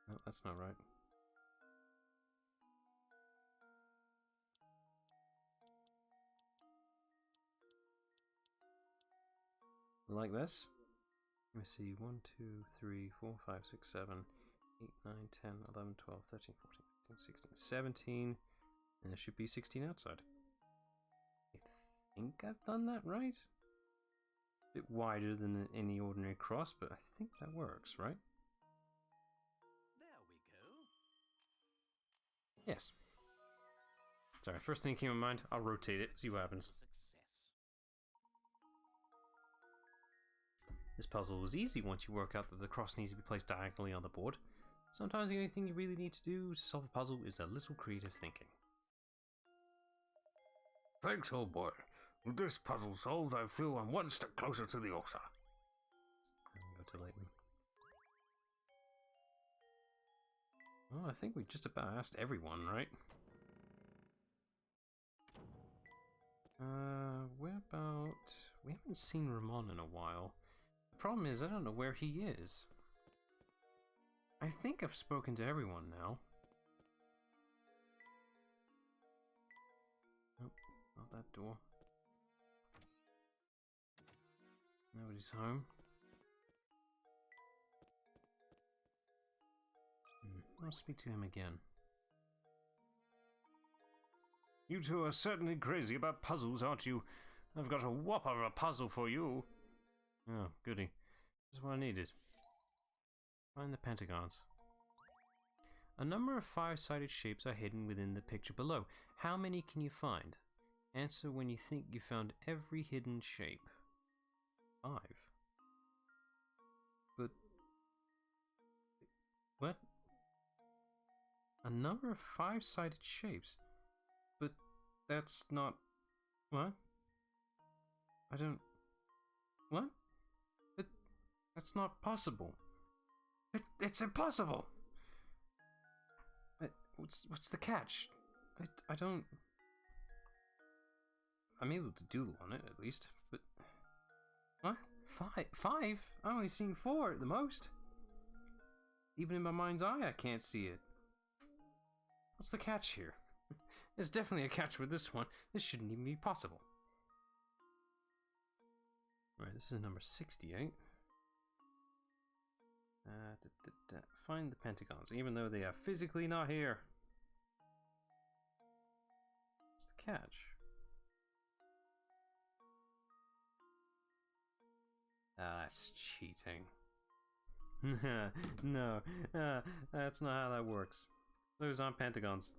Speaker 1: No, that's not right. Like this? Let me see. 1, 2, 3, 4, 5, 6, 7, 8, 9, 10, 11, 12, 13, 14, 15, 16, 17. And there should be 16 outside. I think I've done that right? A bit wider than any ordinary cross, but I think that works, right?
Speaker 4: There we go.
Speaker 1: Yes. Sorry, first thing came to mind, I'll rotate it, see what happens. This puzzle was easy once you work out that the cross needs to be placed diagonally on the board. Sometimes the only thing you really need to do to solve a puzzle is a little creative thinking.
Speaker 3: Thanks, old boy. With this puzzle solved, I feel I'm one step closer to the author.
Speaker 1: I'll go to Layton. Well, I think we just about asked everyone, right? Where about... We haven't seen Ramon in a while. The problem is, I don't know where he is. I think I've spoken to everyone now. Nope, not that door. Nobody's home. I'll speak to him again.
Speaker 3: You two are certainly crazy about puzzles, aren't you? I've got a whopper of a puzzle for you.
Speaker 1: Oh, goody. Just what I needed. Find the pentagons. A number of 5-sided shapes are hidden within the picture below. How many can you find? Answer when you think you found every hidden shape. 5. But... What? A number of 5-sided shapes? But that's not... What? I don't... What? But that's not possible. It's impossible! What's the catch? I don't... I'm able to doodle on it, at least, but... What? 5? I've only seen 4 at the most. Even in my mind's eye, I can't see it. What's the catch here? There's definitely a catch with this one. This shouldn't even be possible. Right, this is number 68. Find the pentagons, even though they are physically not here. What's the catch? That's cheating. No, that's not how that works. Those aren't pentagons.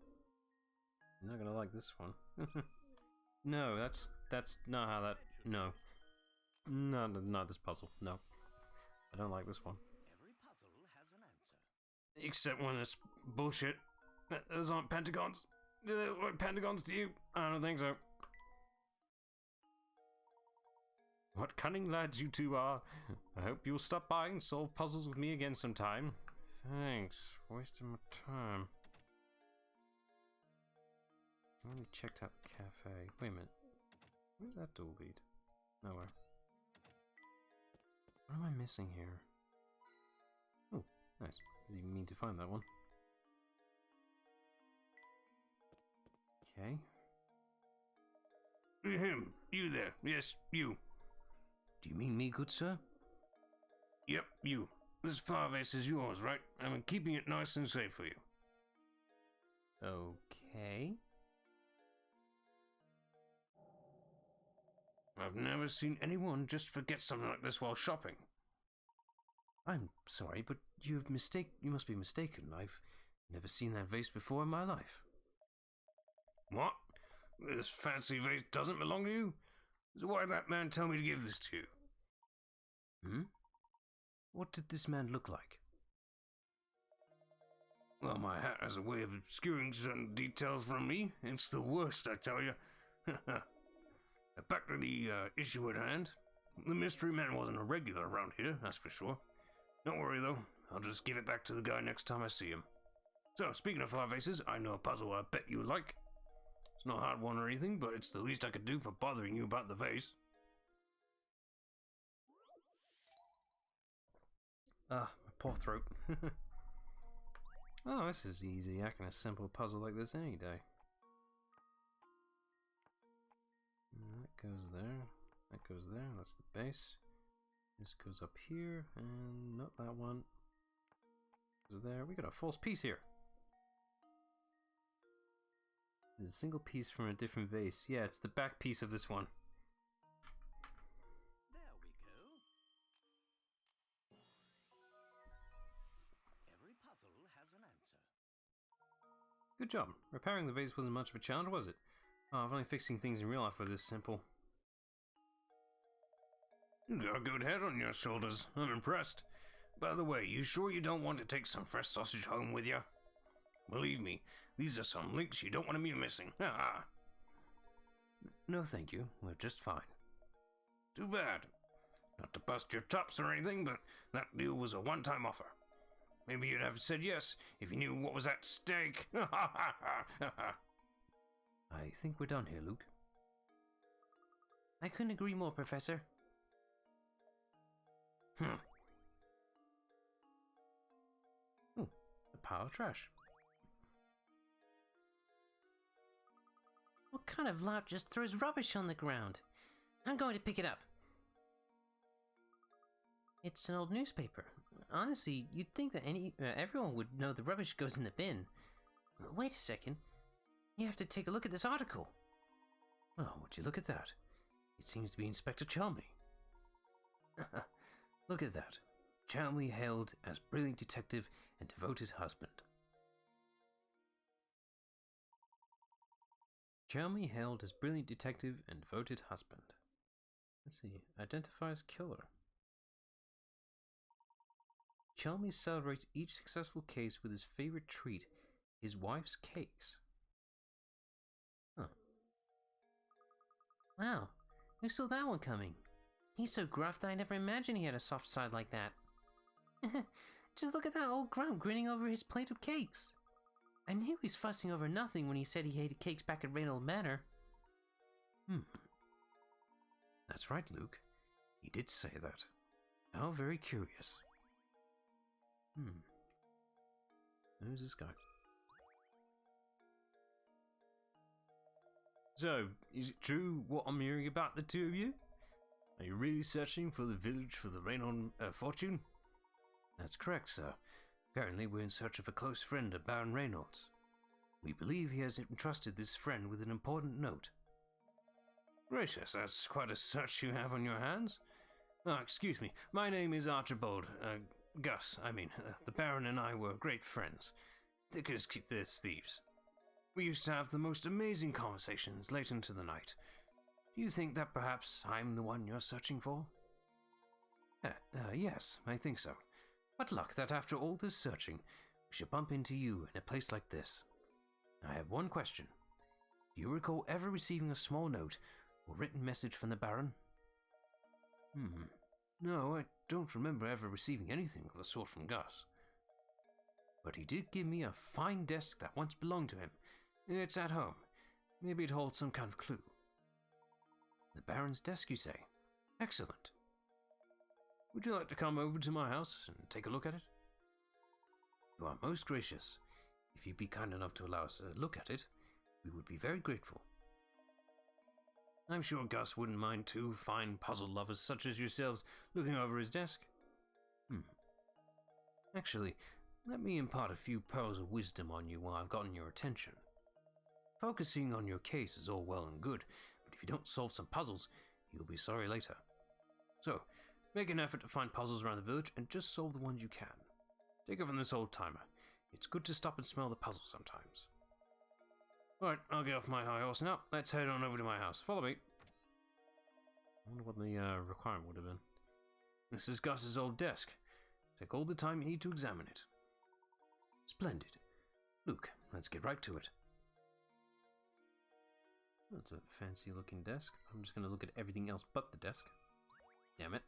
Speaker 1: You're not gonna like this one. No, that's not how that... No. No, not this puzzle. No. I don't like this one.
Speaker 4: Every puzzle has an answer.
Speaker 3: Except when it's bullshit. Those aren't pentagons. Do they look like pentagons to you? I don't think so. What cunning lads you two are. I hope you'll stop by and solve puzzles with me again sometime.
Speaker 1: Thanks. Wasting my time. I already checked out the cafe. Wait a minute. Where's that door lead? Nowhere. What am I missing here? Oh, nice. Didn't mean to find that one. Okay.
Speaker 3: Him. You there. Yes, you.
Speaker 1: Do you mean me, good sir?
Speaker 3: Yep, you. This flower vase is yours, right? I'm keeping it nice and safe for you.
Speaker 1: Okay.
Speaker 3: I've never seen anyone just forget something like this while shopping.
Speaker 1: I'm sorry, but you must be mistaken. I've never seen that vase before in my life.
Speaker 3: What? This fancy vase doesn't belong to you? So why did that man tell me to give this to you?
Speaker 1: Hmm? What did this man look like?
Speaker 3: Well, my hat has a way of obscuring certain details from me. It's the worst, I tell you. Back to the issue at hand. The mystery man wasn't a regular around here, that's for sure. Don't worry, though. I'll just give it back to the guy next time I see him. So, speaking of flower vases, I know a puzzle I bet you like. It's not a hard one or anything, but it's the least I could do for bothering you about the vase.
Speaker 1: Ah, my poor throat. Oh, this is easy. I can assemble a puzzle like this any day. That goes there. That goes there. That's the base. This goes up here, and not that one. Goes there. We got a false piece here. There's a single piece from a different vase. Yeah, it's the back piece of this one.
Speaker 4: There we go. Every puzzle has an answer.
Speaker 1: Good job. Repairing the vase wasn't much of a challenge, was it? Oh, if only fixing things in real life were this simple.
Speaker 3: You got a good head on your shoulders. I'm impressed. By the way, you sure you don't want to take some fresh sausage home with you? Believe me, these are some links you don't want to be missing. Ah.
Speaker 1: No, thank you. We're just fine.
Speaker 3: Too bad. Not to bust your tops or anything, but that deal was a one-time offer. Maybe you'd have said yes if you knew what was at stake.
Speaker 1: I think we're done here, Luke.
Speaker 2: I couldn't agree more, Professor.
Speaker 1: Ooh, a pile of trash.
Speaker 2: What kind of lot just throws rubbish on the ground? I'm going to pick it up. It's an old newspaper. Honestly, you'd think that everyone would know the rubbish goes in the bin. Wait a second. You have to take a look at this article.
Speaker 1: Oh, would you look at that? It seems to be Inspector Chalmey. Look at that. Chalmey hailed as brilliant detective and devoted husband. Chalmey hailed as brilliant detective and devoted husband. Let's see. Identifies killer. Chalmey celebrates each successful case with his favorite treat, his wife's cakes. Huh.
Speaker 2: Wow, who saw that one coming? He's so gruff that I never imagined he had a soft side like that. Just look at that old grump grinning over his plate of cakes. I knew he was fussing over nothing when he said he hated cakes back at Reynold Manor.
Speaker 1: That's right, Luke. He did say that. How very curious. Who's this guy? So, is it true what I'm hearing about the two of you? Are you really searching for the village for the Reynold fortune? That's correct, sir. Apparently we're in search of a close friend of Baron Reynolds. We believe he has entrusted this friend with an important note. Gracious, that's quite a search you have on your hands. Oh, excuse me. My name is Archibald. Gus, the Baron and I were great friends. Thick as thieves. We used to have the most amazing conversations late into the night. Do you think that perhaps I'm the one you're searching for? Yes, I think so. What luck that after all this searching, we should bump into you in a place like this. I have one question. Do you recall ever receiving a small note or written message from the Baron? No, I don't remember ever receiving anything of the sort from Gus. But he did give me a fine desk that once belonged to him. It's at home. Maybe it holds some kind of clue. The Baron's desk, you say? Excellent. Would you like to come over to my house and take a look at it? You are most gracious. If you'd be kind enough to allow us a look at it, we would be very grateful. I'm sure Gus wouldn't mind two fine puzzle lovers such as yourselves looking over his desk. Actually, let me impart a few pearls of wisdom on you while I've gotten your attention. Focusing on your case is all well and good, but if you don't solve some puzzles, you'll be sorry later. So, make an effort to find puzzles around the village and just solve the ones you can. Take it from this old timer. It's good to stop and smell the puzzle sometimes. Alright, I'll get off my high horse now. Let's head on over to my house. Follow me. I wonder what the requirement would have been. This is Gus's old desk. Take all the time you need to examine it. Splendid. Luke, let's get right to it. That's a fancy looking desk. I'm just going to look at everything else but the desk. Damn it.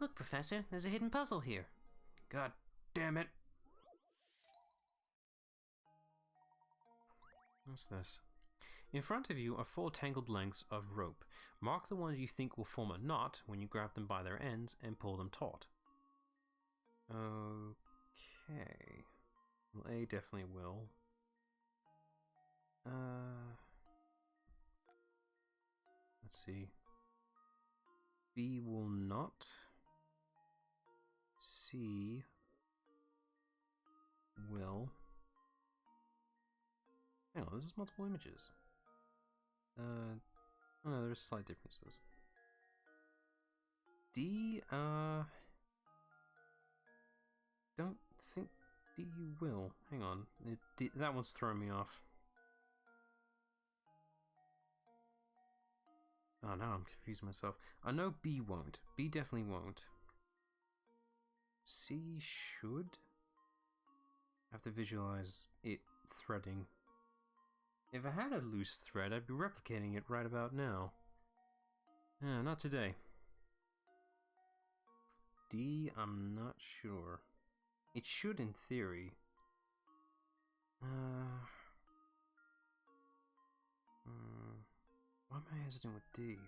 Speaker 2: Look, Professor, there's a hidden puzzle here.
Speaker 3: God damn it.
Speaker 1: What's this? In front of you are 4 tangled lengths of rope. Mark the ones you think will form a knot when you grab them by their ends and pull them taut. Okay. Well, A definitely will. Let's see. B will not. C will. Hang on, there's multiple images. Oh no, there's slight differences. D, don't think D will. Hang on, that one's throwing me off. Oh, now I'm confused myself. I know B won't. B definitely won't. C should. I have to visualize it threading. If I had a loose thread, I'd be replicating it right about now. Not today. D, I'm not sure. It should in theory. Why am I hesitating with D?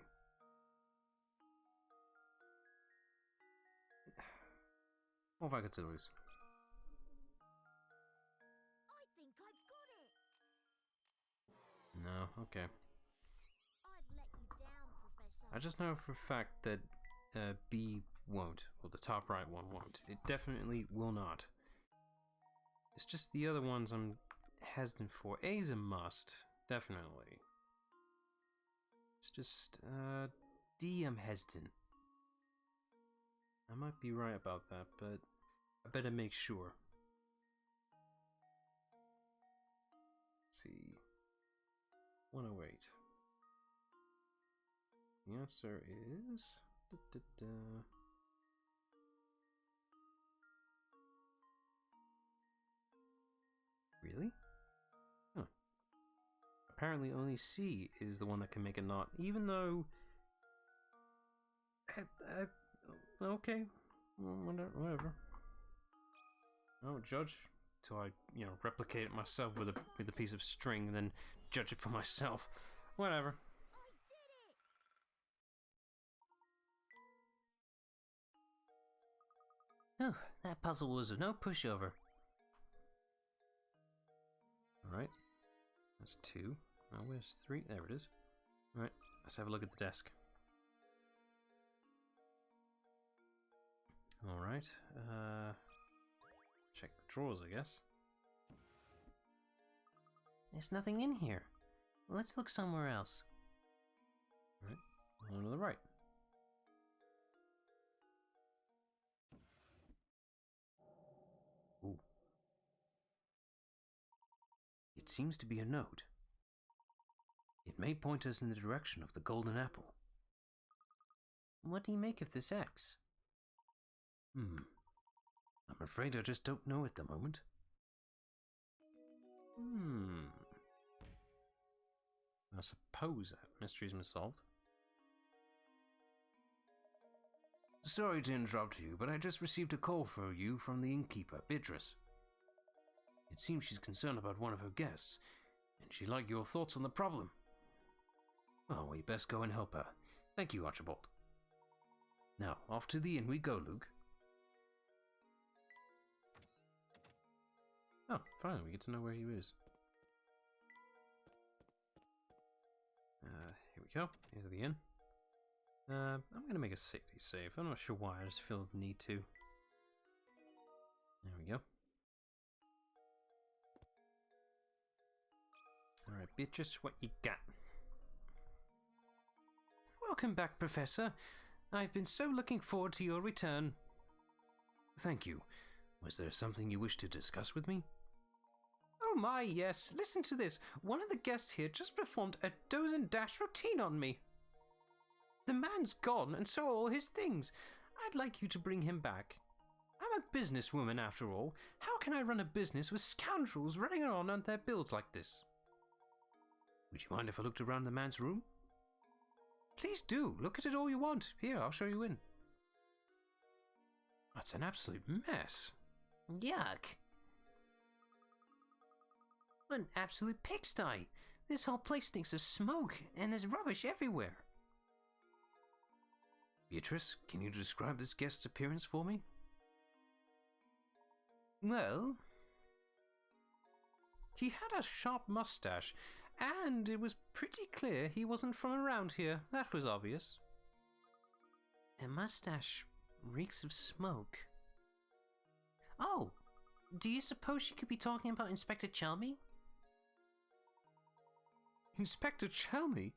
Speaker 1: What have I got to lose?
Speaker 5: I think I've got it.
Speaker 1: No, okay.
Speaker 5: I've let you down, Professor.
Speaker 1: I just know for a fact that B won't, or the top right one won't. It definitely will not. It's just the other ones I'm hesitant for. A's a must, definitely. It's just D I'm hesitant. I might be right about that, but I better make sure. Let's see. 108. The answer is... Really? Huh. Apparently only C is the one that can make a knot, even though... okay. Whatever. I won't judge till I, replicate it myself with a piece of string and then judge it for myself. Whatever.
Speaker 2: Oh, that puzzle was no pushover.
Speaker 1: Alright. That's 2. Now where's 3? There it is. Alright, let's have a look at the desk. Alright, check the drawers, I guess.
Speaker 2: There's nothing in here. Let's look somewhere else.
Speaker 1: Alright, one to the right. Ooh. It seems to be a note. It may point us in the direction of the golden apple.
Speaker 2: What do you make of this X?
Speaker 1: I'm afraid I just don't know at the moment. I suppose that mystery's been solved. Sorry to interrupt you, but I just received a call for you from the innkeeper, Beatrice. It seems she's concerned about one of her guests, and she'd like your thoughts on the problem. Well, we best go and help her. Thank you, Archibald. Now, off to the inn we go, Luke. Oh, finally, we get to know where he is. Here we go. Here's the inn. I'm going to make a safety save. I'm not sure why, I just feel the need to. There we go. Alright, Beatrice, what you got?
Speaker 2: Welcome back, Professor. I've been so looking forward to your return.
Speaker 1: Thank you. Was there something you wish to discuss with me?
Speaker 2: Oh my, yes. Listen to this. One of the guests here just performed a doze and dash routine on me. The man's gone, and so are all his things. I'd like you to bring him back. I'm a businesswoman, after all. How can I run a business with scoundrels running around on their bills like this?
Speaker 1: Would you mind if I looked around the man's room?
Speaker 2: Please do. Look at it all you want. Here, I'll show you in.
Speaker 1: That's an absolute mess.
Speaker 2: Yuck. What an absolute pigsty. This whole place stinks of smoke, and there's rubbish everywhere.
Speaker 1: Beatrice, can you describe this guest's appearance for me?
Speaker 2: Well, he had a sharp mustache, and it was pretty clear he wasn't from around here. That was obvious. A mustache reeks of smoke. Oh, do you suppose she could be talking about Inspector Chelmy? Inspector Chelmy?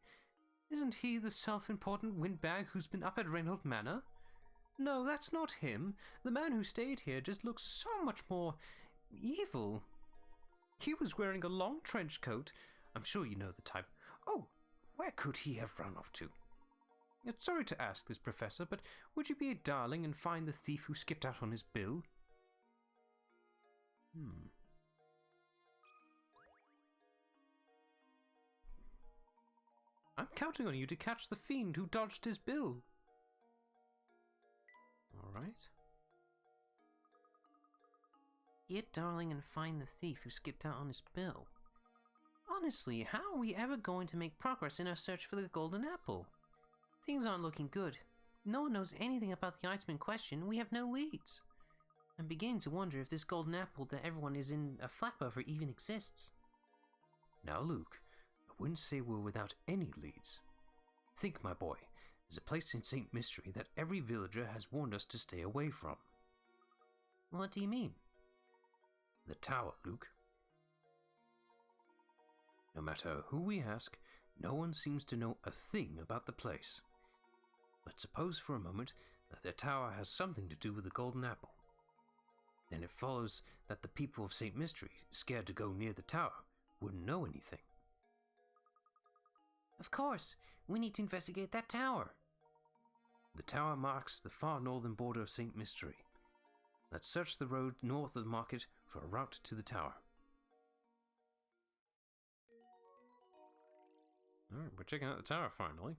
Speaker 2: Isn't he the self-important windbag who's been up at Reynold Manor? No, that's not him. The man who stayed here just looks so much more evil. He was wearing a long trench coat. I'm sure you know the type. Oh, where could he have run off to? Sorry to ask this, Professor, but would you be a darling and find the thief who skipped out on his bill? I'm counting on you to catch the fiend who dodged his bill.
Speaker 1: Alright.
Speaker 2: Get Darling and find the thief who skipped out on his bill. Honestly, how are we ever going to make progress in our search for the golden apple? Things aren't looking good. No one knows anything about the item in question. We have no leads. I'm beginning to wonder if this golden apple that everyone is in a flap over even exists.
Speaker 1: Now, Luke, I wouldn't say we're without any leads. Think, my boy, there's a place in St. Mystery that every villager has warned us to stay away from.
Speaker 2: What do you mean?
Speaker 1: The tower, Luke. No matter who we ask, no one seems to know a thing about the place. But suppose for a moment that the tower has something to do with the golden apple. Then it follows that the people of St. Mystery, scared to go near the tower, wouldn't know anything.
Speaker 2: Of course, we need to investigate that tower.
Speaker 1: The tower marks the far northern border of St. Mystery. Let's search the road north of the market for a route to the tower. Alright, we're checking out the tower finally.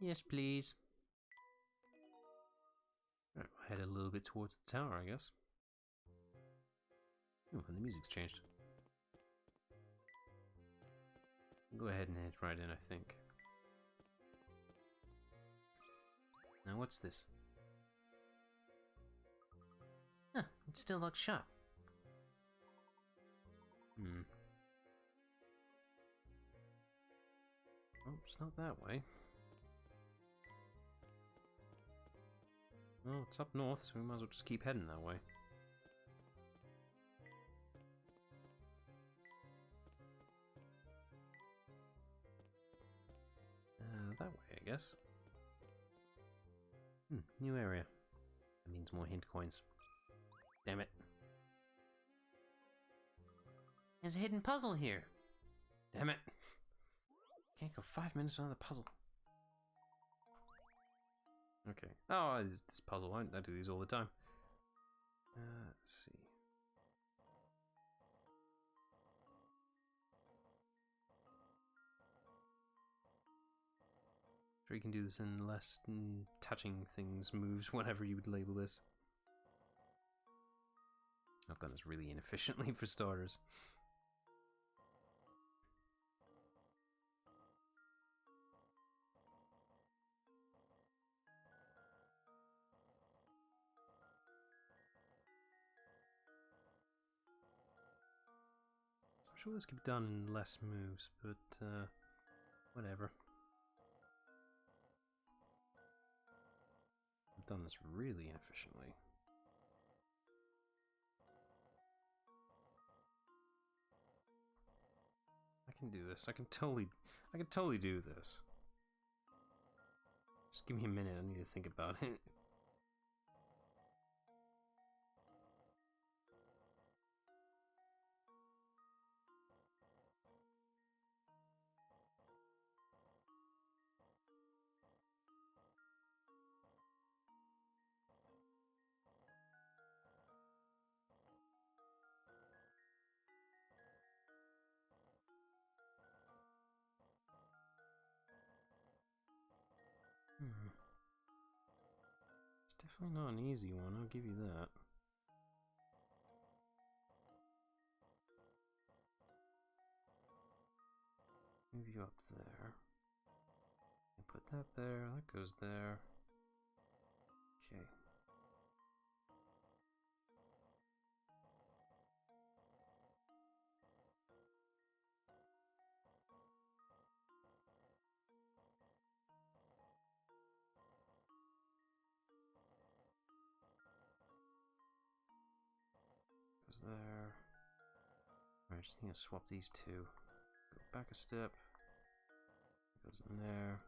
Speaker 2: Yes, please.
Speaker 1: Alright, we'll head a little bit towards the tower, I guess. Oh, and the music's changed. Go ahead and head right in, I think. Now, what's this?
Speaker 2: Huh, it's still locked shut.
Speaker 1: Oh, it's not that way. Well, it's up north, so we might as well just keep heading that way. That way, I guess. New area. That means more hint coins. Damn it.
Speaker 2: There's a hidden puzzle here.
Speaker 1: Damn it. Can't go 5 minutes without the puzzle. Okay. Oh, it's this puzzle. I do these all the time. Let's see. Sure, you can do this in less touching things, moves, whatever you would label this. I've done this really inefficiently for starters. I'm sure this could be done in less moves, but whatever. I've done this really inefficiently. I can do this. I can totally do this. Just give me a minute. I need to think about it. It's definitely not an easy one, I'll give you that. Move you up there. And put that there, that goes there. Okay. Goes there. Alright, just need to swap these two. Go back a step. Goes in there.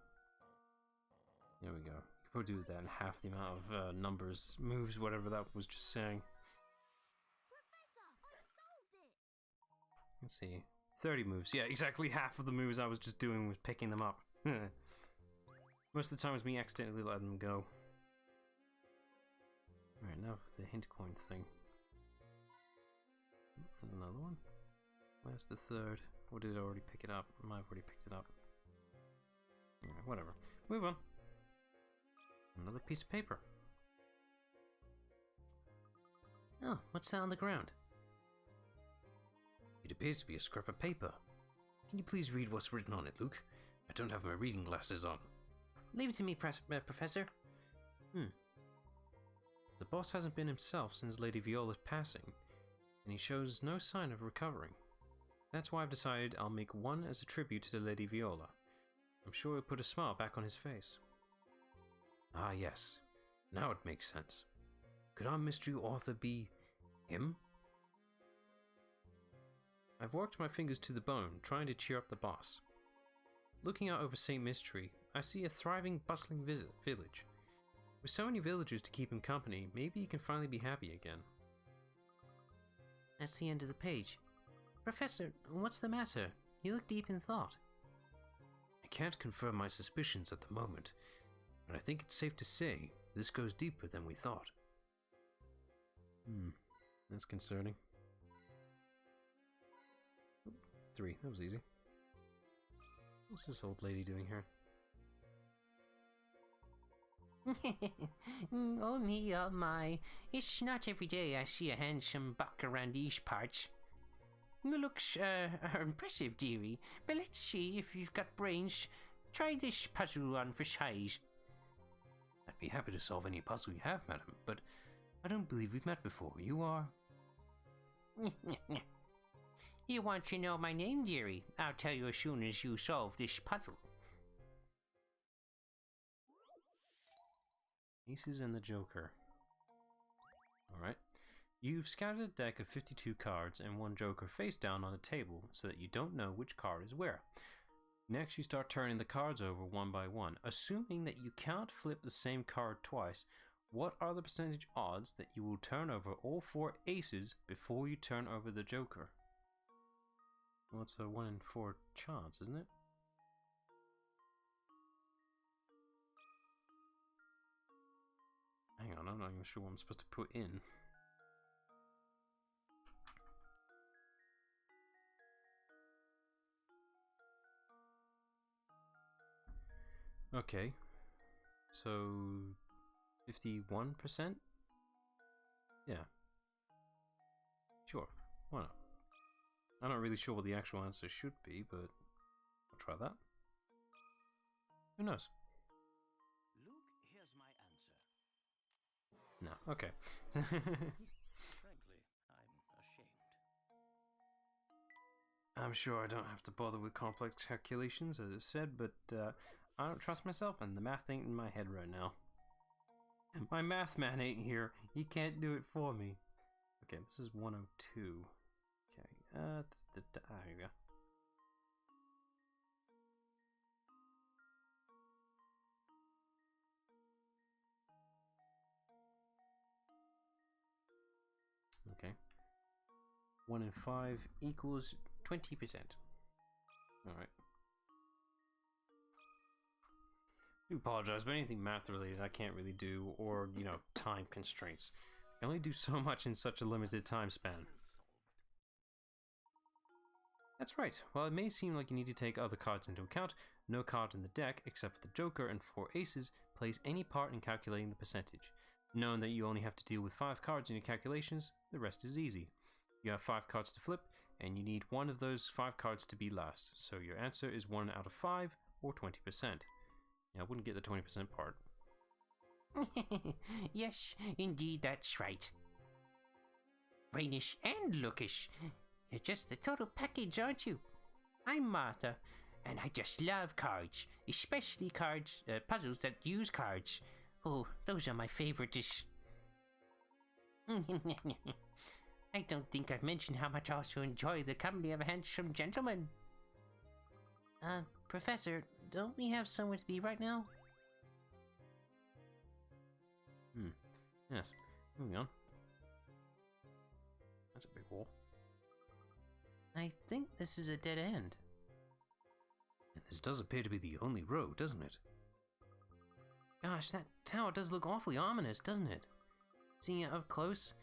Speaker 1: There we go. You could probably do that in half the amount of numbers, moves, whatever that was just saying.
Speaker 5: Professor, I've solved it!
Speaker 1: Let's see. 30 moves. Yeah, exactly half of the moves I was just doing was picking them up. Most of the time it's me accidentally letting them go. Alright, now for the hint coin thing. There's another one. Where's the third? Or did I already pick it up? I might have already picked it up. Alright, whatever. Move on. Another piece of paper.
Speaker 2: Oh, what's that on the ground?
Speaker 3: It appears to be a scrap of paper. Can you please read what's written on it, Luke? I don't have my reading glasses on.
Speaker 2: Leave it to me, Professor.
Speaker 1: The boss hasn't been himself since Lady Viola's passing, and he shows no sign of recovering. That's why I've decided I'll make one as a tribute to Lady Viola. I'm sure it'll put a smile back on his face.
Speaker 3: Ah, yes. Now it makes sense. Could our mystery author be him?
Speaker 1: I've worked my fingers to the bone, trying to cheer up the boss. Looking out over St. Mystery, I see a thriving, bustling village. With so many villagers to keep him company, maybe he can finally be happy again.
Speaker 2: That's the end of the page. Professor, what's the matter? You look deep in thought.
Speaker 3: I can't confirm my suspicions at the moment, but I think it's safe to say this goes deeper than we thought.
Speaker 1: That's concerning. 3, that was easy. What's this old lady doing here?
Speaker 2: Oh me, oh my. It's not every day I see a handsome buck around these parts. You looks impressive, dearie, but let's see if you've got brains. Try this puzzle on for size.
Speaker 3: I'd be happy to solve any puzzle you have, madam, but I don't believe we've met before. You are...
Speaker 2: You want to know my name, dearie? I'll tell you as soon as you solve this puzzle.
Speaker 1: Aces and the Joker. Alright. You've scattered a deck of 52 cards and one Joker face down on a table so that you don't know which card is where. Next, you start turning the cards over one by one. Assuming that you can't flip the same card twice, what are the percentage odds that you will turn over all 4 aces before you turn over the Joker? Well, it's a 1 in 4 chance, isn't it? Hang on, I'm not even sure what I'm supposed to put in. Okay, so 51%? Yeah. Sure, why not? I'm not really sure what the actual answer should be, but I'll try that. Who knows?
Speaker 4: Luke, here's my answer.
Speaker 1: No, okay.
Speaker 4: Frankly, I'm ashamed.
Speaker 1: I'm sure I don't have to bother with complex calculations, as it said, but I don't trust myself, and the math ain't in my head right now. My math man ain't here. He can't do it for me. Okay, this is 102. Okay, here we go. Okay. 1 in 5 equals 20%. Alright. I do apologize, but anything math related I can't really do, or, you know, time constraints. I can only do so much in such a limited time span. That's right. While it may seem like you need to take other cards into account, no card in the deck, except for the Joker and 4 aces, plays any part in calculating the percentage. Knowing that you only have to deal with 5 cards in your calculations, the rest is easy. You have 5 cards to flip, and you need one of those 5 cards to be last, so your answer is 1 out of 5, or 20%. Yeah, I wouldn't get the 20% part.
Speaker 2: Yes, indeed, that's right. Brainish and lookish. You're just the total package, aren't you? I'm Martha, and I just love cards, especially puzzles that use cards. Oh, those are my favorites. I don't think I've mentioned how much I also enjoy the company of a handsome gentleman. Professor, don't we have somewhere to be right now?
Speaker 1: Yes. Moving on. That's a big hole.
Speaker 2: I think this is a dead end.
Speaker 3: And this does appear to be the only road, doesn't it?
Speaker 2: Gosh, that tower does look awfully ominous, doesn't it? Seeing it up close,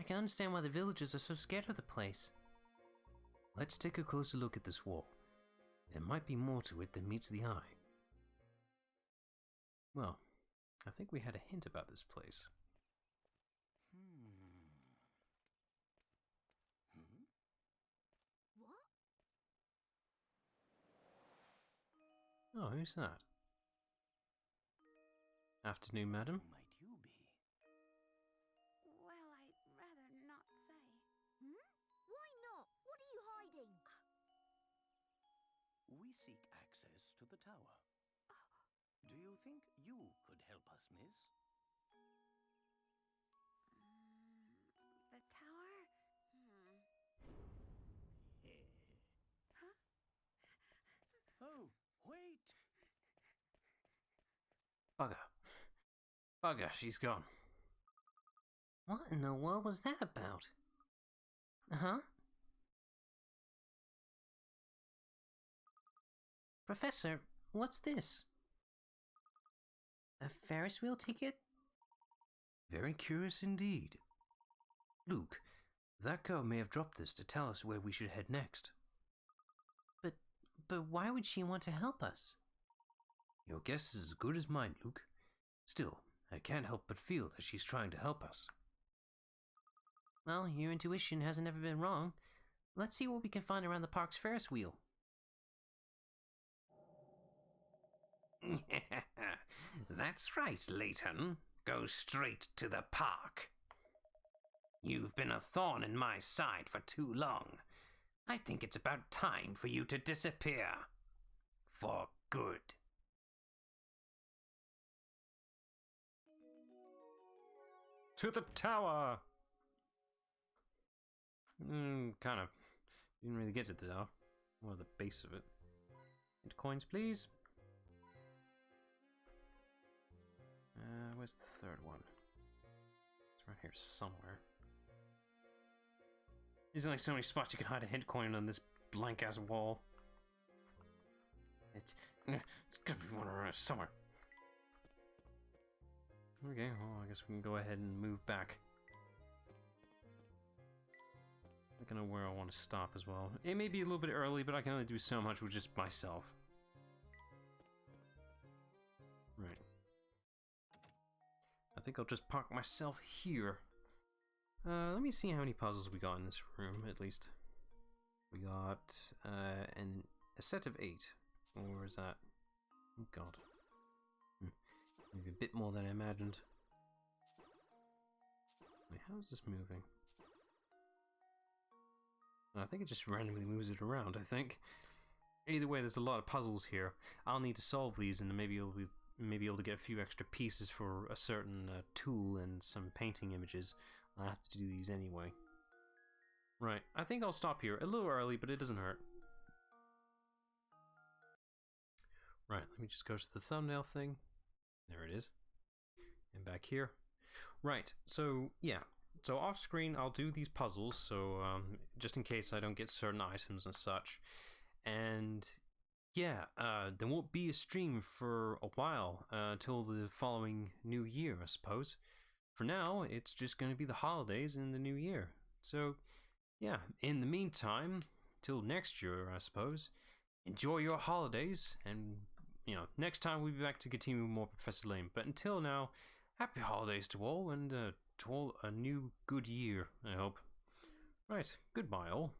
Speaker 2: I can understand why the villagers are so scared of the place.
Speaker 3: Let's take a closer look at this wall. There might be more to it than meets the eye.
Speaker 1: Well, I think we had a hint about this place. Oh, who's that? Afternoon, madam.
Speaker 4: Who might you be?
Speaker 5: Well, I'd rather not say. Hmm? Why not? What are you hiding?
Speaker 4: We seek access to the tower. Do you think you could help us, miss?
Speaker 5: The tower? Huh?
Speaker 4: Oh, wait!
Speaker 1: Bugger. Bugger, she's gone.
Speaker 2: What in the world was that about? Huh? Professor, what's this? A Ferris wheel ticket?
Speaker 1: Very curious indeed. Luke, that girl may have dropped this to tell us where we should head next.
Speaker 2: But why would she want to help us?
Speaker 1: Your guess is as good as mine, Luke. Still, I can't help but feel that she's trying to help us.
Speaker 2: Well, your intuition hasn't ever been wrong. Let's see what we can find around the park's Ferris wheel.
Speaker 3: That's right, Layton. Go straight to the park. You've been a thorn in my side for too long. I think it's about time for you to disappear. For good.
Speaker 1: To the tower! Kind of. Didn't really get to the tower. Or the base of it. Hint coins, please. Where's the third one? It's right here somewhere. There's only so many spots you can hide a hint coin on this blank ass wall. It's gotta be one around somewhere. Okay, well, I guess we can go ahead and move back. I don't know where I want to stop as well. It may be a little bit early, but I can only do so much with just myself. Right. I think I'll just park myself here. Let me see how many puzzles we got in this room, at least. We got a set of 8. Or is that? Oh god. Maybe a bit more than I imagined. Wait, how is this moving? I think it just randomly moves it around, I think. Either way, there's a lot of puzzles here. I'll need to solve these and then maybe be able to get a few extra pieces for a certain tool and some painting images. I'll have to do these anyway. Right, I think I'll stop here. A little early, but it doesn't hurt. Right, let me just go to the thumbnail thing. There it is. And back here. Right, so yeah. So off screen I'll do these puzzles, so just in case I don't get certain items and such. And yeah, there won't be a stream for a while, till the following new year, I suppose. For now, it's just going to be the holidays and the new year. So yeah, in the meantime, till next year, I suppose, enjoy your holidays, and next time we'll be back to continue more Professor Layton. But until now, happy holidays to all, and to all a new good year, I hope. Right, goodbye all.